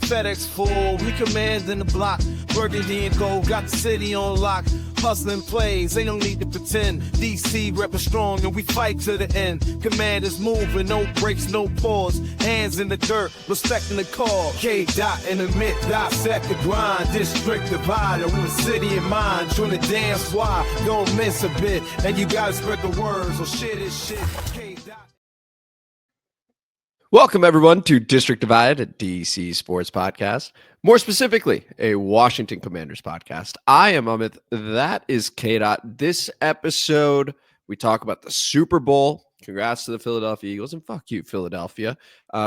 FedEx full, we commanding the block. Burgundy and gold, got the city on lock. Hustling plays, ain't no need to pretend. DC reppin' strong and we fight to the end. Command is moving, no breaks, no pause. Hands in the dirt, respecting the call. K-Dot in the mid, dissect the grind. District divider with a city in mind. Join the damn squad, don't miss a bit. And you gotta spread the words, or shit is shit. K-Dot. Welcome, everyone, to District Divide, a DC Sports podcast. More specifically, a Washington Commanders podcast. I am Amit. That is K-Dot. This episode, we talk about the Super Bowl. Congrats to the Philadelphia Eagles, and fuck you, Philadelphia,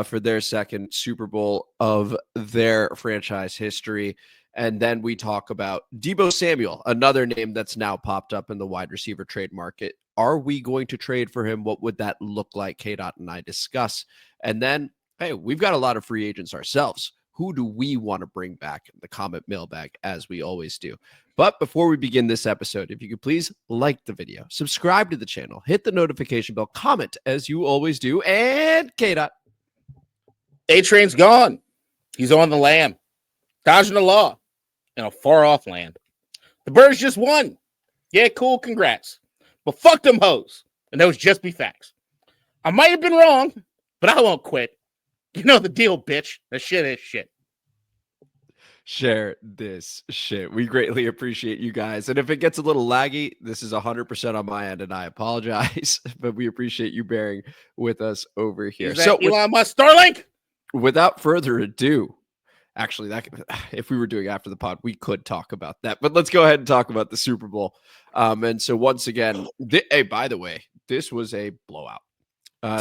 for their second Super Bowl of their franchise history. And then we talk about Deebo Samuel, another name that's now popped up in the wide receiver trade market. Are we going to trade for him? What would that look like? K-Dot and I discuss. And then, hey, we've got a lot of free agents ourselves. Who do we want to bring back in the Comment Mailbag, as we always do? But before we begin this episode, if you could please like the video, subscribe to the channel, hit the notification bell, comment as you always do, and K-Dot. A-Train's gone. He's on the lam, dodging the law in a far-off land. The Birds just won. Yeah, cool, congrats. But fuck them hoes, and those just be facts. I might have been wrong, but I won't quit. You know the deal, bitch. That shit is shit. Share this shit. We greatly appreciate you guys. And if it gets a little laggy, this is 100% on my end, and I apologize, but we appreciate you bearing with us over here. So Elon Musk Starlink? Without further ado, actually, that if we were doing after the pod, we could talk about that. But let's go ahead and talk about the Super Bowl. And so once again, hey, by the way, this was a blowout.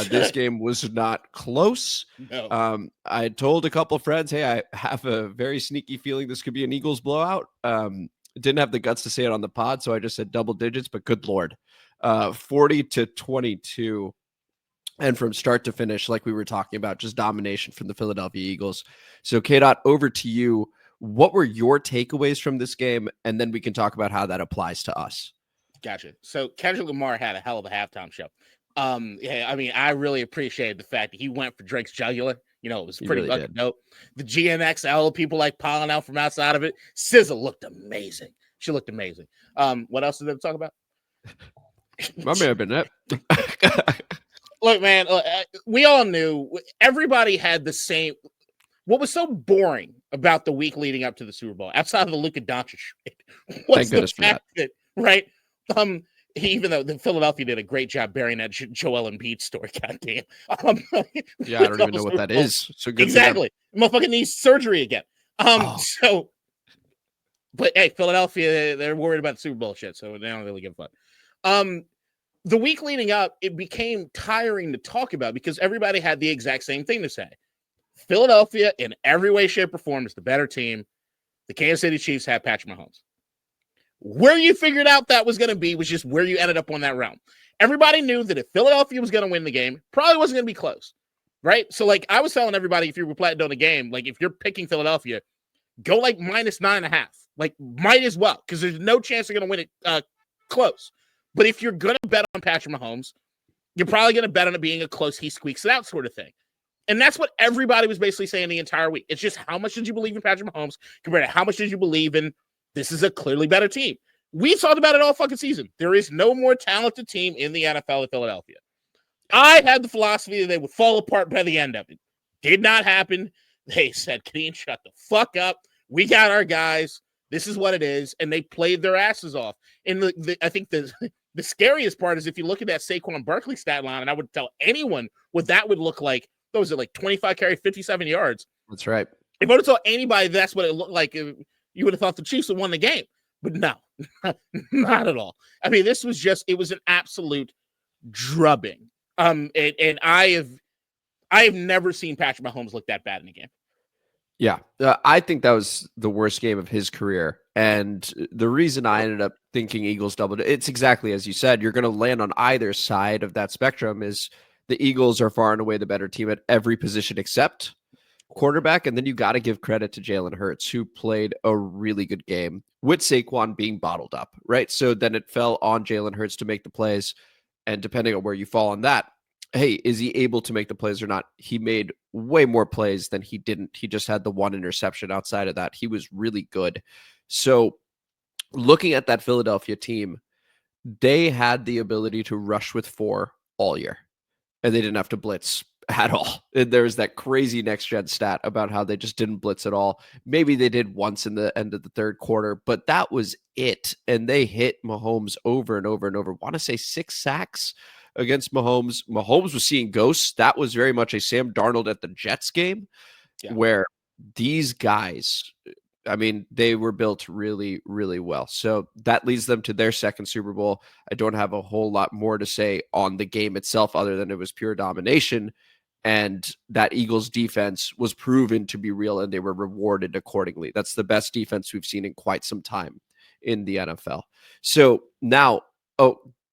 This game was not close. No. I told a couple of friends, hey, I have a very sneaky feeling this could be an Eagles blowout. Didn't have the guts to say it on the pod, so I just said double digits, but good Lord. 40-22. And from start to finish, like we were talking about, just domination from the Philadelphia Eagles. So, K-Dot, over to you. What were your takeaways from this game? And then we can talk about how that applies to us. Gotcha. So, Kendrick Lamar had a hell of a halftime show. Yeah, I mean, I really appreciated the fact that he went for Drake's jugular. You know, it was pretty really fucking dope. The GNXL, people like piling out from outside of it. SZA looked amazing. She looked amazing. What else did they talk about? My man, Bennett. Look, man, we all knew. Everybody had the same. What was so boring about the week leading up to the Super Bowl, outside of the Luka Doncic shit, was the fact that, right? Even though the Philadelphia did a great job burying that Joel Embiid story, goddamn. Yeah, I don't even know what that is. So good. Exactly, motherfucker needs surgery again. So, but hey, Philadelphia, they're worried about the Super Bowl shit, so they don't really give a fuck. The week leading up, it became tiring to talk about because everybody had the exact same thing to say. Philadelphia, in every way, shape, or form, is the better team. The Kansas City Chiefs have Patrick Mahomes. Where you figured out that was going to be was just where you ended up on that realm. Everybody knew that if Philadelphia was going to win the game, probably wasn't going to be close, right? So, like, I was telling everybody, if you were planning on the game, like, if you're picking Philadelphia, go, like, -9.5. Like, might as well, because there's no chance they're going to win it close. But if you're going to bet on Patrick Mahomes, you're probably going to bet on it being a close, he squeaks it out sort of thing. And that's what everybody was basically saying the entire week. It's just how much did you believe in Patrick Mahomes compared to how much did you believe in this is a clearly better team. We talked about it all fucking season. There is no more talented team in the NFL than Philadelphia. I had the philosophy that they would fall apart by the end of it. Did not happen. They said, Keen, shut the fuck up. We got our guys. This is what it is. And they played their asses off. And I think the scariest part is if you look at that Saquon Barkley stat line, and I would tell anyone what that would look like. What was it, like 25 carries, 57 yards? That's right. If I would have told anybody that's what it looked like, you would have thought the Chiefs would won the game. But no, not at all. I mean, this was just, it was an absolute drubbing. And I have never seen Patrick Mahomes look that bad in a game. Yeah, I think that was the worst game of his career. And the reason I ended up thinking Eagles doubled, it's exactly as you said. You're going to land on either side of that spectrum. Is the Eagles are far and away the better team at every position except quarterback. And then you got to give credit to Jalen Hurts, who played a really good game with Saquon being bottled up, right? So then it fell on Jalen Hurts to make the plays. And depending on where you fall on that, hey, is he able to make the plays or not? He made way more plays than he didn't. He just had the one interception. Outside of that, he was really good. So looking at that Philadelphia team, they had the ability to rush with 4 all year, and they didn't have to blitz at all. And there's that crazy next gen stat about how they just didn't blitz at all. Maybe they did once in the end of the third quarter, but that was it. And they hit Mahomes over and over and over. Want to say 6 sacks against Mahomes. Mahomes was seeing ghosts. That was very much a Sam Darnold at the Jets game, where these guys, I mean, they were built really, really well. So that leads them to their second Super Bowl. I don't have a whole lot more to say on the game itself other than it was pure domination. And that Eagles defense was proven to be real, and they were rewarded accordingly. That's the best defense we've seen in quite some time in the NFL. So now,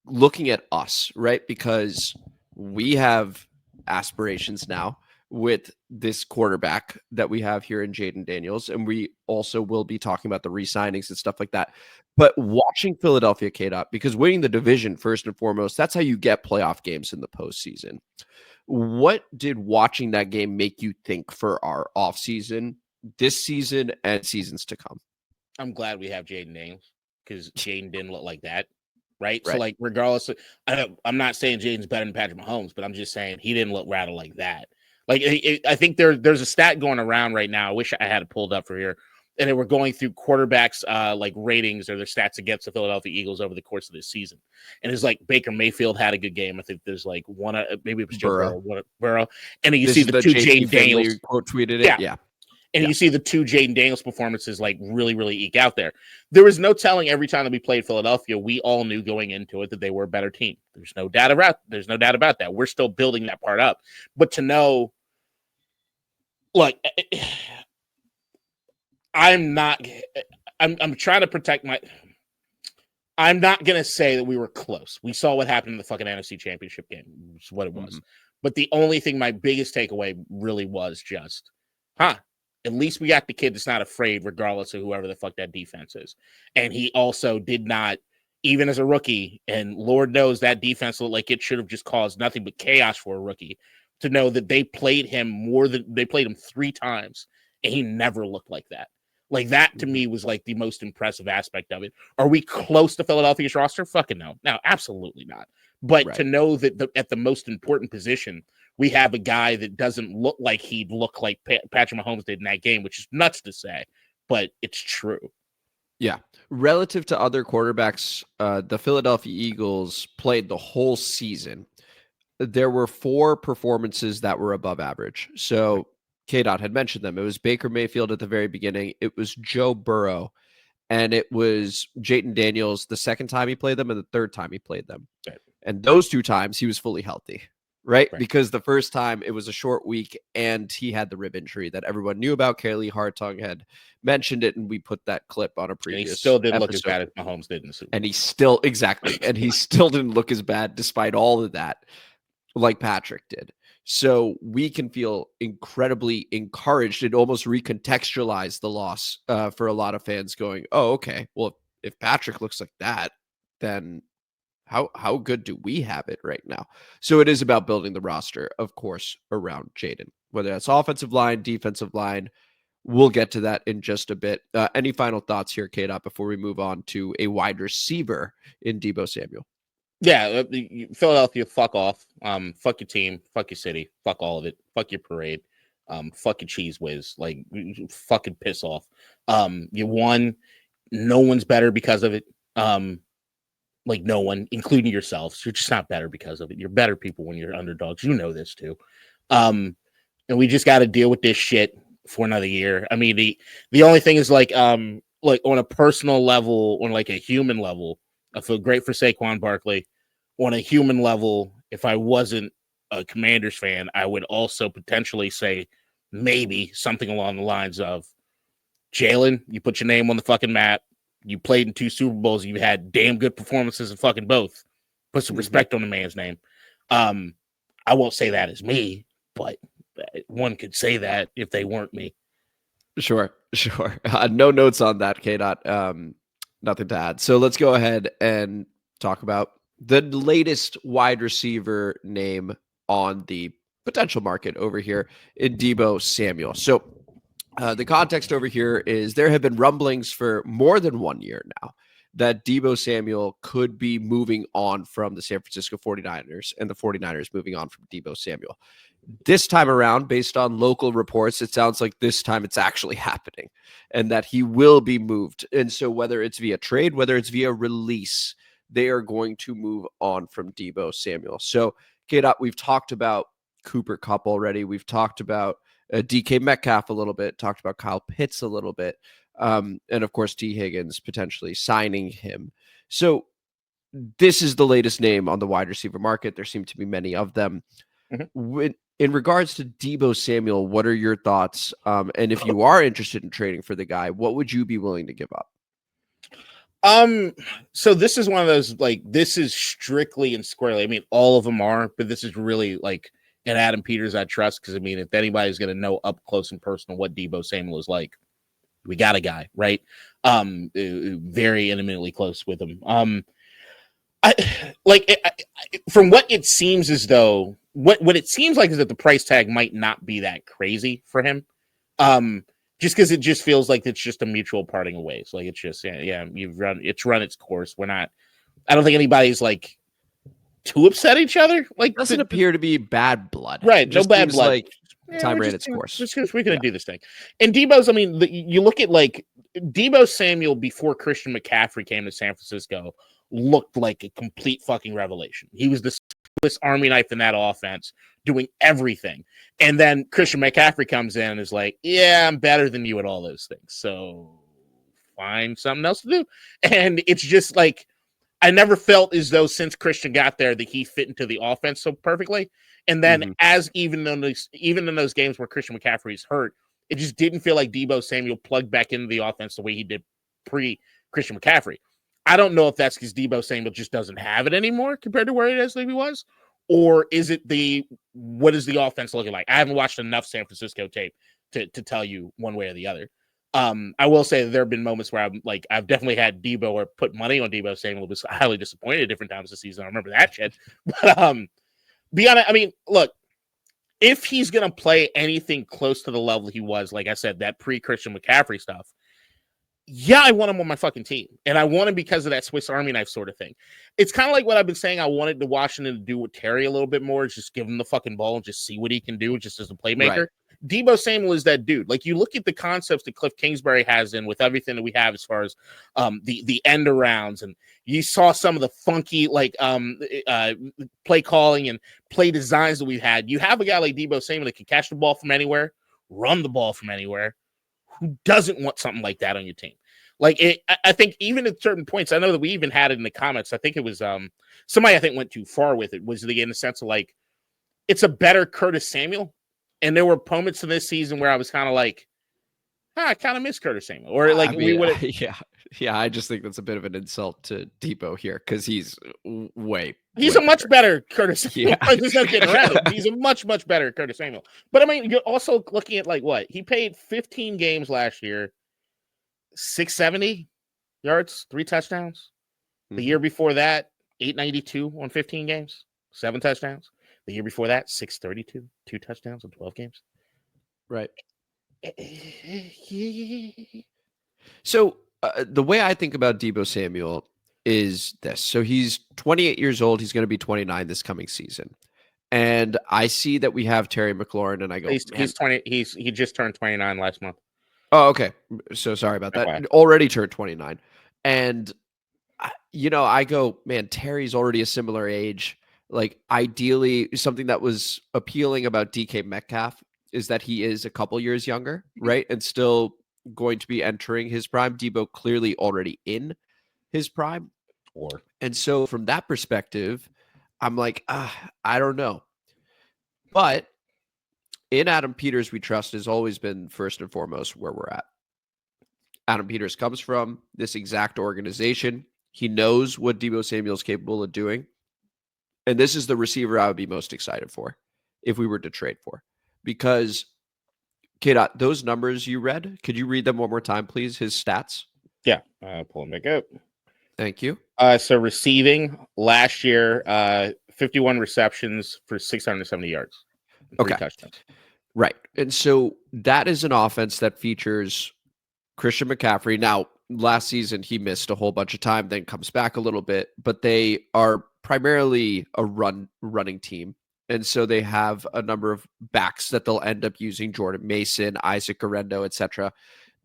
looking at us, right? Because we have aspirations now with this quarterback that we have here in Jayden Daniels, and we also will be talking about the re-signings and stuff like that. But watching Philadelphia, K-Dot, because winning the division first and foremost, that's how you get playoff games in the postseason. What did watching that game make you think for our offseason, this season, and seasons to come? I'm glad we have Jayden Daniels, because Jayden didn't look like that. Right. So, like, regardless of, I'm not saying Jayden's better than Patrick Mahomes, but I'm just saying he didn't look rattled like that. Like, I think there's a stat going around right now. I wish I had it pulled up for here. And they were going through quarterbacks, like ratings or their stats against the Philadelphia Eagles over the course of this season. And it's like Baker Mayfield had a good game. I think there's like one, maybe it was Joe Burrow. And then you see the two Jayden Daniels quote tweeted it. Yeah. And you see the two Jayden Daniels performances like really, really eke out there. There was no telling every time that we played Philadelphia, we all knew going into it that they were a better team. There's no doubt about that. We're still building that part up. But to know, like, I'm trying to protect I'm not going to say that we were close. We saw what happened in the fucking NFC Championship game, which is what it was. But the only thing, my biggest takeaway really was just, at least we got the kid that's not afraid, regardless of whoever the fuck that defense is. And he also did not, even as a rookie, and Lord knows that defense looked like it should have just caused nothing but chaos for a rookie, to know that they played him 3 times, and he never looked like that. Like, that to me was like the most impressive aspect of it. Are we close to Philadelphia's roster? Fucking no. No, absolutely not. But to know that at the most important position, we have a guy that doesn't look like he'd look like Patrick Mahomes did in that game, which is nuts to say, but it's true. Yeah. Relative to other quarterbacks, the Philadelphia Eagles played the whole season. There were 4 performances that were above average. So K-Dot had mentioned them. It was Baker Mayfield at the very beginning. It was Joe Burrow. And it was Jayden Daniels the second time he played them and the third time he played them. Right. And those 2 times he was fully healthy. Right? Because the first time it was a short week and he had the rib injury that everyone knew about. Kaylee Hartung had mentioned it, and we put that clip on a previous and he still didn't look as bad as Mahomes did in the Super Bowl. And he still, and he still didn't look as bad despite all of that, like Patrick did. So we can feel incredibly encouraged. It almost recontextualized the loss for a lot of fans going, oh, okay, well, if Patrick looks like that, then how good do we have it right now? So it is about building the roster, of course, around Jayden, whether that's offensive line, defensive line. We'll get to that in just a bit. Any final thoughts here, K-Dot, before we move on to a wide receiver in Deebo Samuel? Yeah, Philadelphia, fuck off. Fuck your team, fuck your city, fuck all of it. Fuck your parade. Fuck your cheese whiz. Like, fucking piss off. You won. No one's better because of it. Like, no one, including yourselves. You're just not better because of it. You're better people when you're underdogs. You know this too. And we just got to deal with this shit for another year. I mean, the only thing is like on a personal level, on like a human level, I feel great for Saquon Barkley. On a human level, if I wasn't a Commanders fan, I would also potentially say maybe something along the lines of, Jalen, you put your name on the fucking map. You played in 2 Super Bowls. You had damn good performances in fucking both. Put some respect on the man's name. I won't say that as me, but one could say that if they weren't me. Sure. No notes on that, K-Dot. Nothing to add. So let's go ahead and talk about the latest wide receiver name on the potential market over here in Deebo Samuel. So the context over here is there have been rumblings for more than 1 year now that Deebo Samuel could be moving on from the San Francisco 49ers and the 49ers moving on from Deebo Samuel. This time around, based on local reports, it sounds like this time it's actually happening and that he will be moved. And so whether it's via trade, whether it's via release, they are going to move on from Deebo Samuel. So, K-Dot, we've talked about Cooper Kupp already. We've talked about DK Metcalf a little bit, talked about Kyle Pitts a little bit. And of course, T. Higgins potentially signing him. So this is the latest name on the wide receiver market. There seem to be many of them. In regards to Deebo Samuel, what are your thoughts? And if you are interested in trading for the guy, what would you be willing to give up? So this is one of those, like, this is strictly and squarely, I mean, all of them are, but this is really like an Adam Peters I trust, because I mean, if anybody's going to know up close and personal what Deebo Samuel is like, we got a guy, right? Very intimately close with him. From what it seems as though, what it seems like is that the price tag might not be that crazy for him. Just because it just feels like it's just a mutual parting of ways. Like it's just, it's run its course. I don't think anybody's like too upset at each other. Like doesn't appear to be bad blood. Right. No bad blood. Like time ran its course. Just because we're going to do this thing. And Deebo's, I mean, you look at like Deebo Samuel before Christian McCaffrey came to San Francisco looked like a complete fucking revelation. He was the Swiss Army knife in that offense, doing everything. And then Christian McCaffrey comes in and is like, yeah, I'm better than you at all those things. So find something else to do. And it's just like, I never felt as though since Christian got there that he fit into the offense so perfectly. And then even in those games where Christian McCaffrey's hurt, it just didn't feel like Deebo Samuel plugged back into the offense the way he did pre-Christian McCaffrey. I don't know if that's because Deebo Samuel just doesn't have it anymore compared to where it is like he was, or is it what is the offense looking like? I haven't watched enough San Francisco tape to tell you one way or the other. I will say that there have been moments where I've definitely had Deebo or put money on Deebo Samuel, was highly disappointed at different times this season. I remember that shit. But beyond it, I mean, look, if he's gonna play anything close to the level he was, like I said, that pre-Christian McCaffrey stuff, yeah, I want him on my fucking team. And I want him because of that Swiss Army knife sort of thing. It's kind of like what I've been saying I wanted to Washington to do with Terry a little bit more, is just give him the fucking ball and just see what he can do just as a playmaker. Right. Deebo Samuel is that dude. Like, you look at the concepts that Cliff Kingsbury has in with everything that we have as far as the end arounds, and you saw some of the funky play calling and play designs that we've had. You have a guy like Deebo Samuel that can catch the ball from anywhere, run the ball from anywhere. Who doesn't want something like that on your team? Like, I think even at certain points, I know that we even had it in the comments. I think it was somebody I think went too far with it, was in the sense of like, it's a better Curtis Samuel. And there were moments in this season where I was kind of like, I kind of miss Curtis Samuel. Or like, we would have. Yeah. I just think that's a bit of an insult to Deebo here, because he's He's a much better Curtis Samuel. Yeah. There's no getting around it. He's a much, much better Curtis Samuel. But I mean, you're also looking at like what? He played 15 games last year, 670 yards, 3 touchdowns. The year before that, 892 on 15 games, 7 touchdowns. The year before that, 632, 2 touchdowns in 12 games. Right. So the way I think about Deebo Samuel is this. So he's 28 years old. He's going to be 29 this coming season. And I see that we have Terry McLaurin, and I go, he's 20. He just turned 29 last month. Oh, okay. So sorry about that. Okay. Already turned 29. And, I go, man, Terry's already a similar age. Like, ideally, something that was appealing about DK Metcalf is that he is a couple years younger, right? And still going to be entering his prime. Deebo clearly already in his prime. And so from that perspective, I'm like, I don't know. But in Adam Peters, we trust has always been first and foremost where we're at. Adam Peters comes from this exact organization. He knows what Deebo Samuel is capable of doing. And this is the receiver I would be most excited for if we were to trade for. Because, K-Dot, those numbers you read, could you read them one more time, please? His stats? Yeah, pull them back up. Thank you. So receiving last year, 51 receptions for 670 yards. 3 touchdowns. Right. And so that is an offense that features Christian McCaffrey. Now, last season, he missed a whole bunch of time, then comes back a little bit, but they are primarily a running team. And so they have a number of backs that they'll end up using: Jordan Mason, Isaac Guerrero, etc.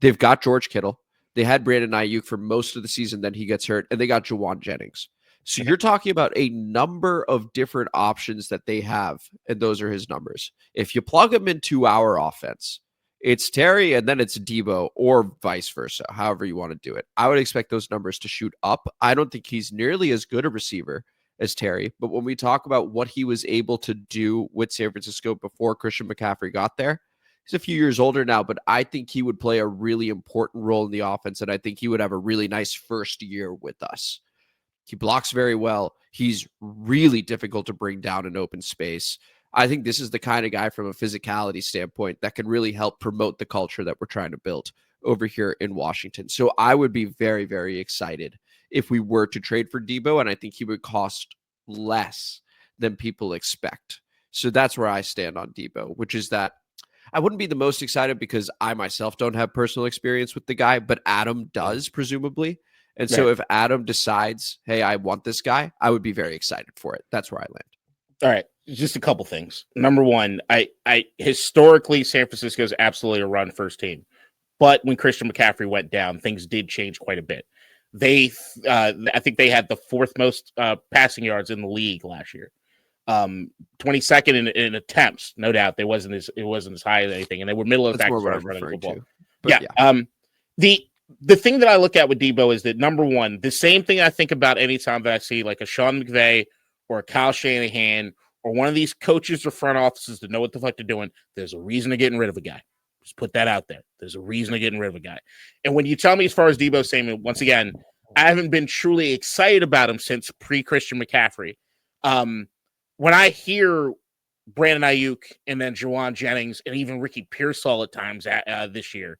They've got George Kittle. They had Brandon Ayuk for most of the season, then he gets hurt, and they got Jawan Jennings. So you're talking about a number of different options that they have, and those are his numbers. If you plug them into our offense, it's Terry and then it's Deebo, or vice versa, however you want to do it. I would expect those numbers to shoot up. I don't think he's nearly as good a receiver as Terry, but when we talk about what he was able to do with San Francisco before Christian McCaffrey got there, he's a few years older now, but I think he would play a really important role in the offense, and I think he would have a really nice first year with us. He blocks very well. He's really difficult to bring down in open space. I think this is the kind of guy from a physicality standpoint that can really help promote the culture that we're trying to build over here in Washington. So I would be very, very excited if we were to trade for Deebo, and I think he would cost less than people expect. So that's where I stand on Deebo, which is that I wouldn't be the most excited because I myself don't have personal experience with the guy, but Adam does, presumably. And so if Adam decides, hey, I want this guy, I would be very excited for it. That's where I land. All right. Just a couple things. Number one, I historically, San Francisco is absolutely a run first team. But when Christian McCaffrey went down, things did change quite a bit. They, I think they had the 4th most passing yards in the league last year. 22nd in attempts, no doubt. It wasn't as high as anything, and they were middle of the pack running football. The thing that I look at with Deebo is that, number one, the same thing I think about anytime that I see like a Sean McVay or a Kyle Shanahan or one of these coaches or front offices that know what the fuck they're doing. There's a reason to getting rid of a guy. Just put that out there. There's a reason to getting rid of a guy. And when you tell me as far as Deebo Samuel, once again, I haven't been truly excited about him since pre-Christian McCaffrey. When I hear Brandon Ayuk and then Jawan Jennings and even Ricky Pearsall at times this year,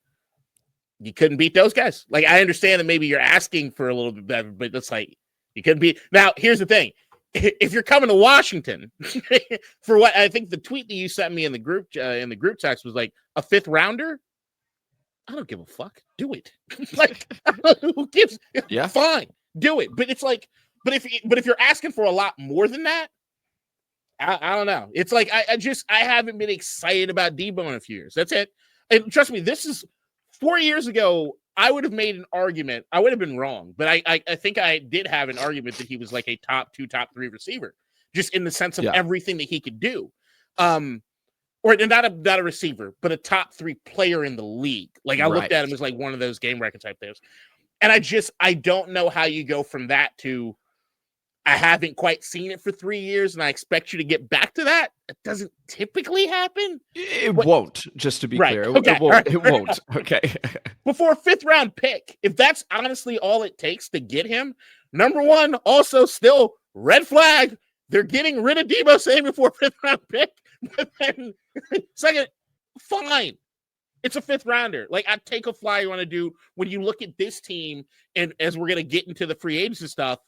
you couldn't beat those guys. Like, I understand that maybe you're asking for a little bit better, but it's like you couldn't beat. Now, here's the thing. If you're coming to Washington for what I think the tweet that you sent me in the group text was like a 5th rounder, I don't give a fuck. Do it. Like, who gives? Yeah, fine, do it. But it's like, but if you're asking for a lot more than that, I don't know. It's like I haven't been excited about Deebo in a few years. That's it. And trust me, this is 4 years ago. I would have made an argument. I would have been wrong, but I think I did have an argument that he was like a top 2, top 3 receiver, just in the sense of everything that he could do. Or not a receiver, but a top 3 player in the league. Like, I looked at him as like one of those game record type things. And I don't know how you go from that to, I haven't quite seen it for 3 years, and I expect you to get back to that. It doesn't typically happen. It won't, just to be clear. Okay. It won't. Okay. Before a 5th round pick, if that's honestly all it takes to get him, number one, also still red flag. They're getting rid of Deebo Samuel for a 5th round pick. But then, second, fine. It's a 5th rounder. Like, I'd take a fly you want to do when you look at this team, and as we're going to get into the free agency stuff,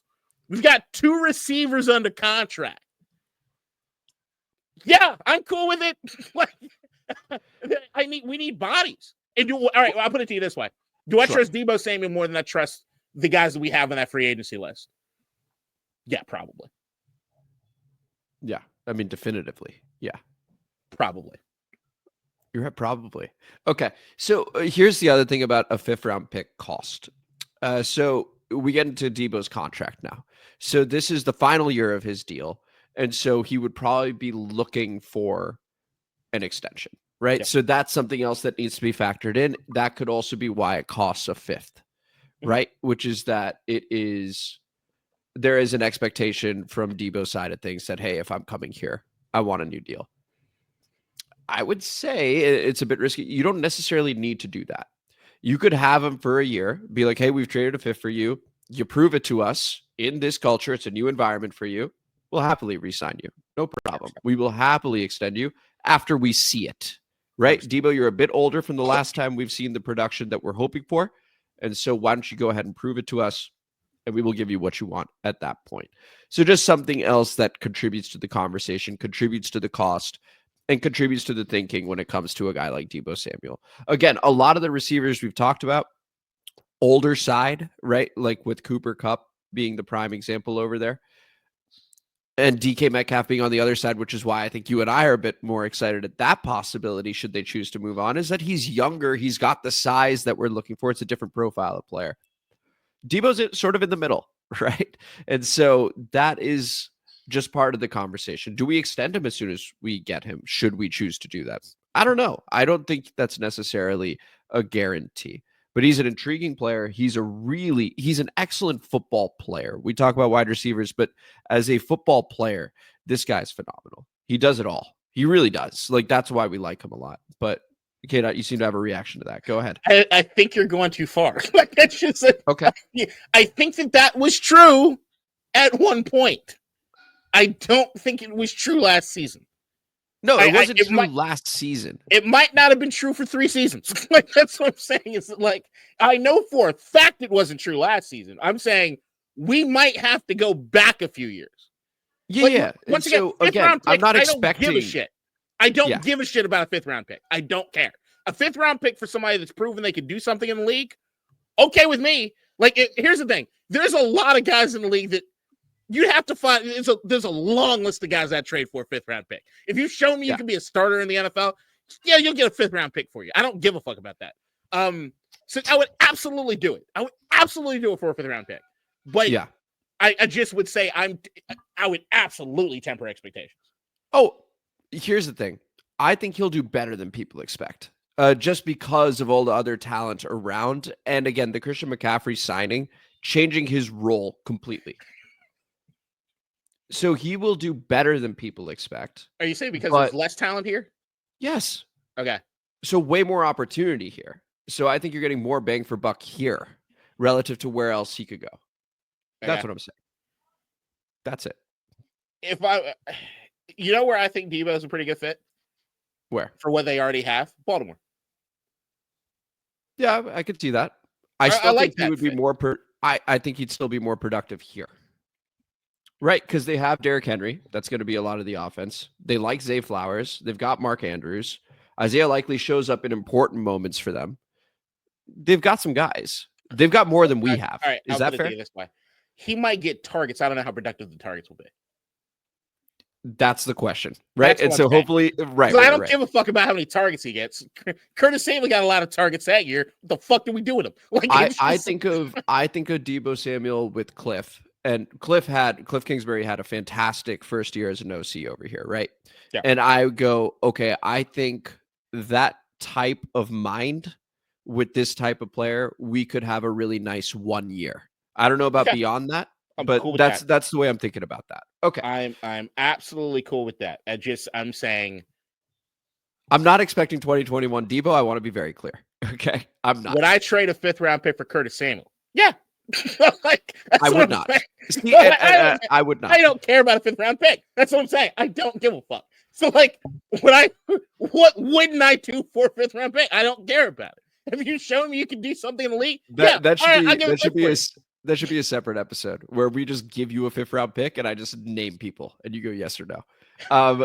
we've got 2 receivers under contract. Yeah, I'm cool with it. Like, we need bodies. And all right, well, I'll put it to you this way. Do I trust Deebo Samuel more than I trust the guys that we have on that free agency list? Yeah, probably. Yeah, I mean, definitively. Yeah. Probably. You're right, probably. Okay, so here's the other thing about a 5th round pick cost. So we get into Deebo's contract now. So this is the final year of his deal. And so he would probably be looking for an extension, right? Yep. So that's something else that needs to be factored in. That could also be why it costs a 5th, right? Which is that there is an expectation from Deebo's side of things that, hey, if I'm coming here, I want a new deal. I would say it's a bit risky. You don't necessarily need to do that. You could have him for a year, be like, hey, we've traded a 5th for you. You prove it to us in this culture. It's a new environment for you. We'll happily re-sign you. No problem. We will happily extend you after we see it, right? Deebo, you're a bit older from the last time we've seen the production that we're hoping for. And so why don't you go ahead and prove it to us? and we will give you what you want at that point. So just something else that contributes to the conversation, contributes to the cost, and contributes to the thinking when it comes to a guy like Deebo Samuel. Again, a lot of the receivers we've talked about, older side, right? Like with Cooper Kupp being the prime example over there, and DK Metcalf being on the other side, which is why I think you and I are a bit more excited at that possibility should they choose to move on, is that he's younger. He's got the size that we're looking for. It's a different profile of player. Deebo's sort of in the middle, right? And so that is just part of the conversation. Do we extend him as soon as we get him? Should we choose to do that? I don't know. I don't think that's necessarily a guarantee, but he's an intriguing player. He's an excellent football player. We talk about wide receivers, but as a football player, this guy's phenomenal. He does it all. He really does. Like, that's why we like him a lot. But okay, you seem to have a reaction to that. Go ahead. I think you're going too far. Like, that's just okay. I think that was true at one point. I don't think it was true last season. No, it wasn't true last season. It might not have been true for 3 seasons. Like, that's what I'm saying. Is like, I know for a fact it wasn't true last season. I'm saying we might have to go back a few years. Yeah. Once again, so again, I'm not expecting. I don't give a shit. I don't give a shit about a 5th round pick. I don't care. A 5th round pick for somebody that's proven they could do something in the league, okay with me. Like, here's the thing. There's a lot of guys in the league that you have to find. There's a long list of guys that trade for a 5th round pick. If you've shown me you can be a starter in the NFL, yeah, you'll get a 5th round pick for you. I don't give a fuck about that. So I would absolutely do it. I would absolutely do it for a 5th round pick. But yeah, I just would say I would absolutely temper expectations. Oh, here's the thing. I think he'll do better than people expect. Just because of all the other talent around. And again, the Christian McCaffrey signing, changing his role completely. So he will do better than people expect. Are you saying because there's less talent here? Yes. Okay. So way more opportunity here. So I think you're getting more bang for buck here relative to where else he could go. That's what I'm saying. That's it. You know where I think Deebo is a pretty good fit? Where? For what they already have? Baltimore. Yeah, I could see that. I think he would be more I think he'd still be more productive here. Right, because they have Derrick Henry. That's going to be a lot of the offense. They like Zay Flowers. They've got Mark Andrews. Isaiah likely shows up in important moments for them. They've got some guys. They've got more than we have. All right, is that fair? This way. He might get targets. I don't know how productive the targets will be. That's the question, right? And so hopefully, right. I don't give a fuck about how many targets he gets. Curtis Samuel got a lot of targets that year. What the fuck did we do with him? Like, I think of Deebo Samuel with Cliff. And Cliff Kingsbury had a fantastic first year as an OC over here, right? Yeah. And I go, okay, I think that type of mind with this type of player, we could have a really nice 1 year. I don't know about beyond that, but cool that's the way I'm thinking about that. Okay. I'm absolutely cool with that. I'm saying I'm not expecting 2021 Deebo. I want to be very clear. Okay. I'm not. Would I trade a 5th round pick for Curtis Samuel? Yeah. Like, I would not. See, I would not. I don't care about a 5th round pick. That's what I'm saying. I don't give a fuck. So, like, what wouldn't I do for a 5th round pick? I don't care about it. Have you shown me you can do something in the league? That should be a separate episode where we just give you a 5th round pick and I just name people and you go yes or no.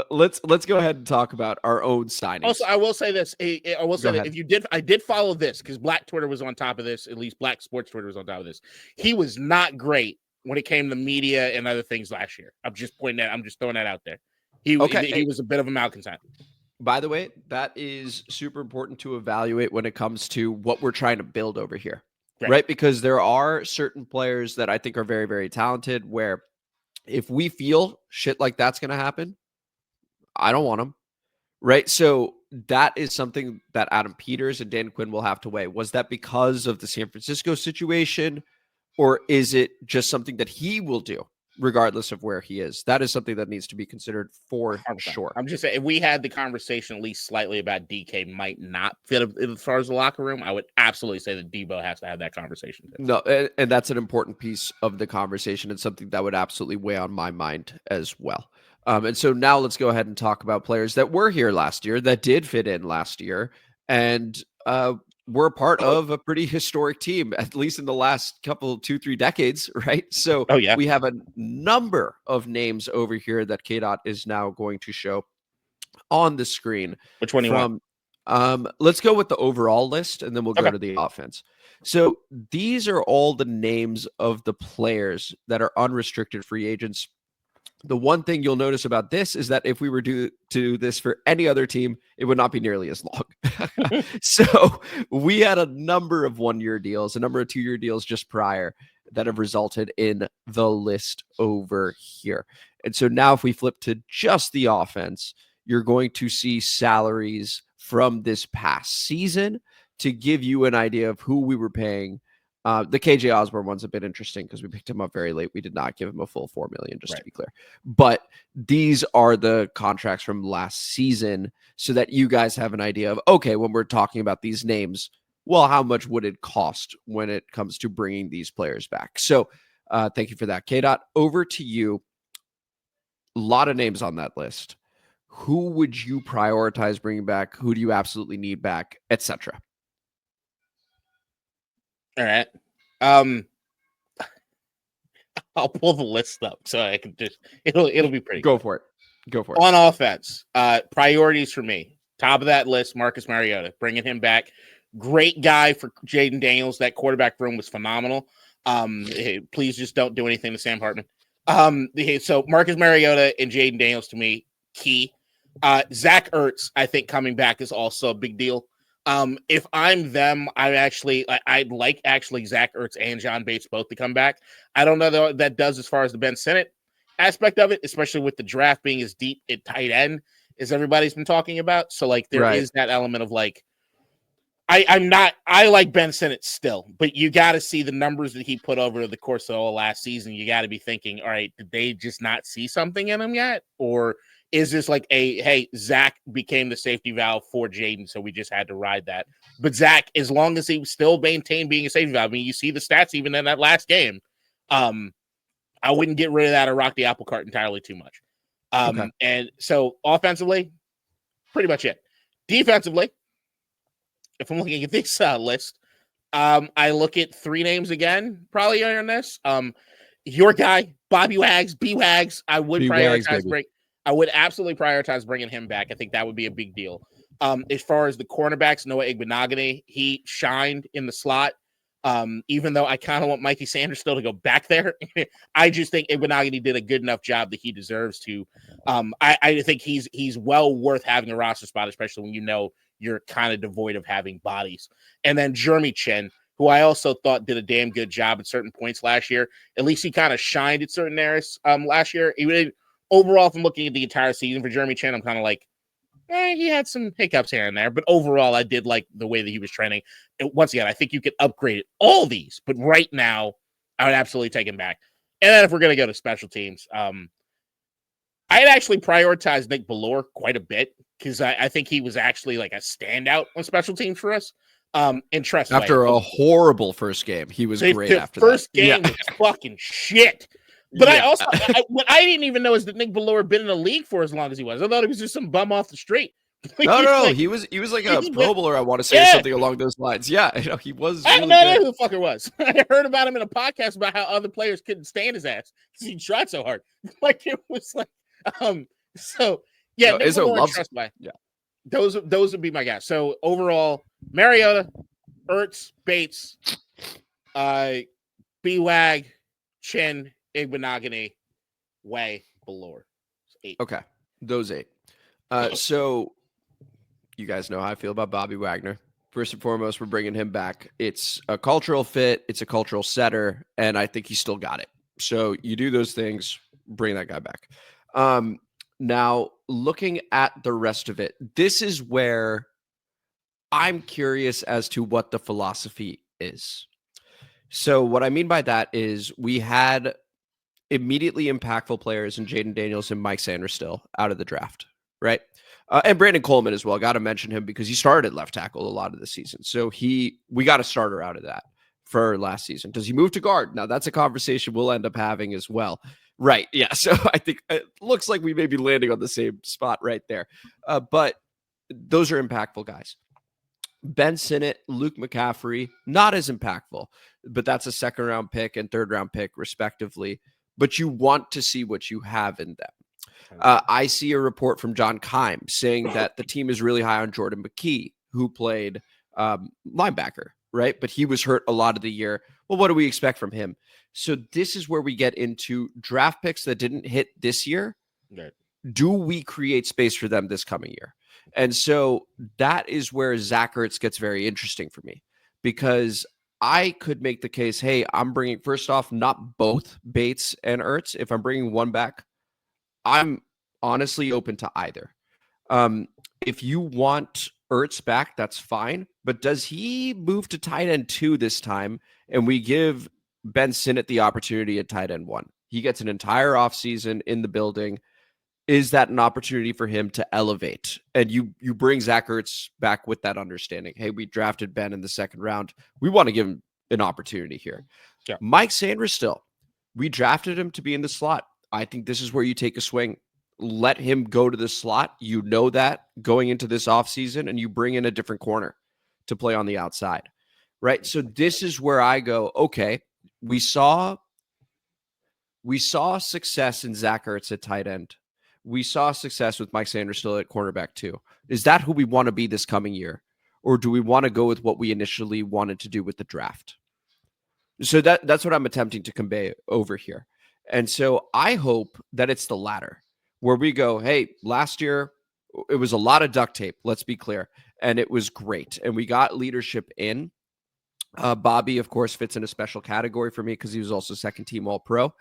Let's go ahead and talk about our own signings. Also, I will say this. I will say that I did follow this because Black Twitter was on top of this. At least Black Sports Twitter was on top of this. He was not great when it came to media and other things last year. I'm just throwing that out there. He was a bit of a malcontent. By the way, that is super important to evaluate when it comes to what we're trying to build over here, right? Because there are certain players that I think are very, very talented where if we feel shit like that's going to happen, I don't want them, right? So that is something that Adam Peters and Dan Quinn will have to weigh. Was that because of the San Francisco situation, or is it just something that he will do regardless of where he is? That is something that needs to be considered for sure. I'm just saying, if we had the conversation at least slightly about DK might not fit as far as the locker room, I would absolutely say that Deebo has to have that conversation. No, and that's an important piece of the conversation and something that would absolutely weigh on my mind as well. And so now let's go ahead and talk about players that were here last year, that did fit in last year, and we're a part of a pretty historic team, at least in the last couple, 2-3 decades, right? So Oh, yeah. we have a number of names over here that KDOT is now going to show on the screen. Which one do you want? Let's go with the overall list, and then we'll go Okay. to the offense. So these are all the names of the players that are unrestricted free agents. The one thing you'll notice about this is that if we were to do this for any other team, it would not be nearly as long. So we had a number of 1-year deals, a number of 2-year deals just prior that have resulted in the list over here. And so now if we flip to just the offense, you're going to see salaries from this past season to give you an idea of who we were paying. The KJ Osborne one's a bit interesting because we picked him up very late. We did not give him a full $4 million, just to be clear. But these are the contracts from last season so that you guys have an idea of, okay, when we're talking about these names, well, how much would it cost when it comes to bringing these players back? So thank you for that. KDOT, over to you. A lot of names on that list. Who would you prioritize bringing back? Who do you absolutely need back, etc.? All right. I'll pull the list up so I can just it'll be pretty Go quick. for it. Go for it. On offense, priorities for me. Top of that list, Marcus Mariota, bringing him back. Great guy for Jaden Daniels. That quarterback room was phenomenal. Please just don't do anything to Sam Hartman. So Marcus Mariota and Jaden Daniels to me, key. Zach Ertz, I think coming back is also a big deal. If I'm them, I'd like Zach Ertz and John Bates both to come back. I don't know what that does as far as the Ben Sinnott aspect of it, especially with the draft being as deep at tight end as everybody's been talking about. So like there is that element of like, I like Ben Sinnott still, but you got to see the numbers that he put over the course of all last season. You got to be thinking, all right, did they just not see something in him yet? Or is this like hey, Zach became the safety valve for Jaden, so we just had to ride that. But Zach, as long as he still maintained being a safety valve, I mean, you see the stats even in that last game. I wouldn't get rid of that or rock the apple cart entirely too much. And so offensively, pretty much it. Defensively, if I'm looking at this list, I look at 3 names again, probably on this. Your guy, Bobby Wags, B-Wags, I would absolutely prioritize bringing him back. I think that would be a big deal. As far as the cornerbacks, Noah Igbinoghene, he shined in the slot. Even though I kind of want Mikey Sanders still to go back there, I just think Igbinoghene did a good enough job that he deserves to. I think he's well worth having a roster spot, especially when you know you're kind of devoid of having bodies. And then Jeremy Chinn, who I also thought did a damn good job at certain points last year. At least he kind of shined at certain areas last year. Overall, from looking at the entire season for Jeremy Chinn, I'm kind of like, he had some hiccups here and there, but overall, I did like the way that he was training. Once again, I think you could upgrade all these, but right now, I would absolutely take him back. And then if we're going to go to special teams, I'd actually prioritize Nick Bellore quite a bit because I think he was actually like a standout on special teams for us. And Tress Way. After a horrible first game, he was great after that. First game was fucking shit. But I what I didn't even know is that Nick Bellore had been in the league for as long as he was. I thought he was just some bum off the street. No, he was like a Pro Bowler, I want to say, or something along those lines. Yeah, he was. I really don't know good. who the fucker was. I heard about him in a podcast about how other players couldn't stand his ass because he tried so hard. Like it was like, so yeah, Nick Bellore, Tress Way. Yeah, those would be my guys. So overall, Mariota, Ertz, Bates, B-Wag, Chinn, Igbinoghene, Way, Bellore. 8. Okay, those 8. So you guys know how I feel about Bobby Wagner. First and foremost, we're bringing him back. It's a cultural fit. It's a cultural setter, and I think he still got it. So you do those things, bring that guy back. Now, looking at the rest of it, this is where I'm curious as to what the philosophy is. So what I mean by that is we had immediately impactful players in Jaden Daniels and Mike Sanders still out of the draft, right? And Brandon Coleman as well. Got to mention him because he started at left tackle a lot of the season. So we got a starter out of that for last season. Does he move to guard? Now that's a conversation we'll end up having as well. Right. Yeah. So I think it looks like we may be landing on the same spot right there. But those are impactful guys. Ben Sinnott, Luke McCaffrey, not as impactful, but that's a second round pick and third round pick, respectively. But you want to see what you have in them. I see a report from John Keim saying that the team is really high on Jordan McKee, who played linebacker, right? But he was hurt a lot of the year. Well, what do we expect from him? So this is where we get into draft picks that didn't hit this year. Right. Do we create space for them this coming year? And so that is where Zach Ertz gets very interesting for me, because I could make the case, hey, I'm bringing, first off, not both Bates and Ertz. If I'm bringing one back, I'm honestly open to either. If you want Ertz back, that's fine. But does he move to tight end 2 this time, and we give Ben Sinnott the opportunity at tight end 1? He gets an entire offseason in the building. Is that an opportunity for him to elevate? And you bring Zach Ertz back with that understanding. Hey, we drafted Ben in the second round. We want to give him an opportunity here. Yeah. Mike Sanders still. We drafted him to be in the slot. I think this is where you take a swing. Let him go to the slot. You know that going into this offseason, and you bring in a different corner to play on the outside, right? So this is where I go, okay, we saw success in Zach Ertz at tight end. We saw success with Mike Sanders still at cornerback too. Is that who we want to be this coming year? Or do we want to go with what we initially wanted to do with the draft? So that's what I'm attempting to convey over here. And so I hope that it's the latter, where we go, hey, last year, it was a lot of duct tape, let's be clear. And it was great. And we got leadership in. Bobby, of course, fits in a special category for me because he was also second team All-Pro.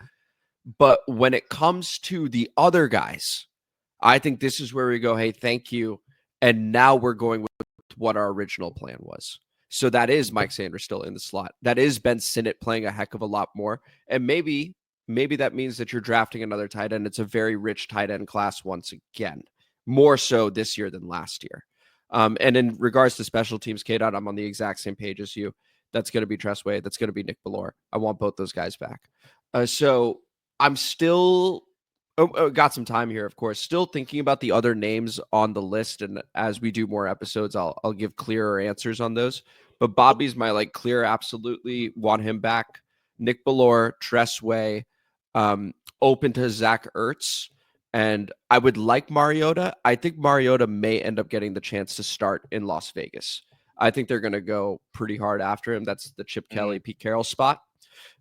But when it comes to the other guys, I think this is where we go, hey, thank you. And now we're going with what our original plan was. So that is Mike Sanders still in the slot. That is Ben Sinnott playing a heck of a lot more. And maybe that means that you're drafting another tight end. It's a very rich tight end class once again, more so this year than last year. And in regards to special teams, K-Dot, I'm on the exact same page as you. That's going to be Tress Way. That's going to be Nick Bellore. I want both those guys back. So I'm still got some time here, of course, still thinking about the other names on the list. And as we do more episodes, I'll give clearer answers on those. But Bobby's my clear, absolutely want him back. Nick Bellore, Tress Way, open to Zach Ertz. And I would like Mariota. I think Mariota may end up getting the chance to start in Las Vegas. I think they're going to go pretty hard after him. That's the Chip Kelly, Pete Carroll spot.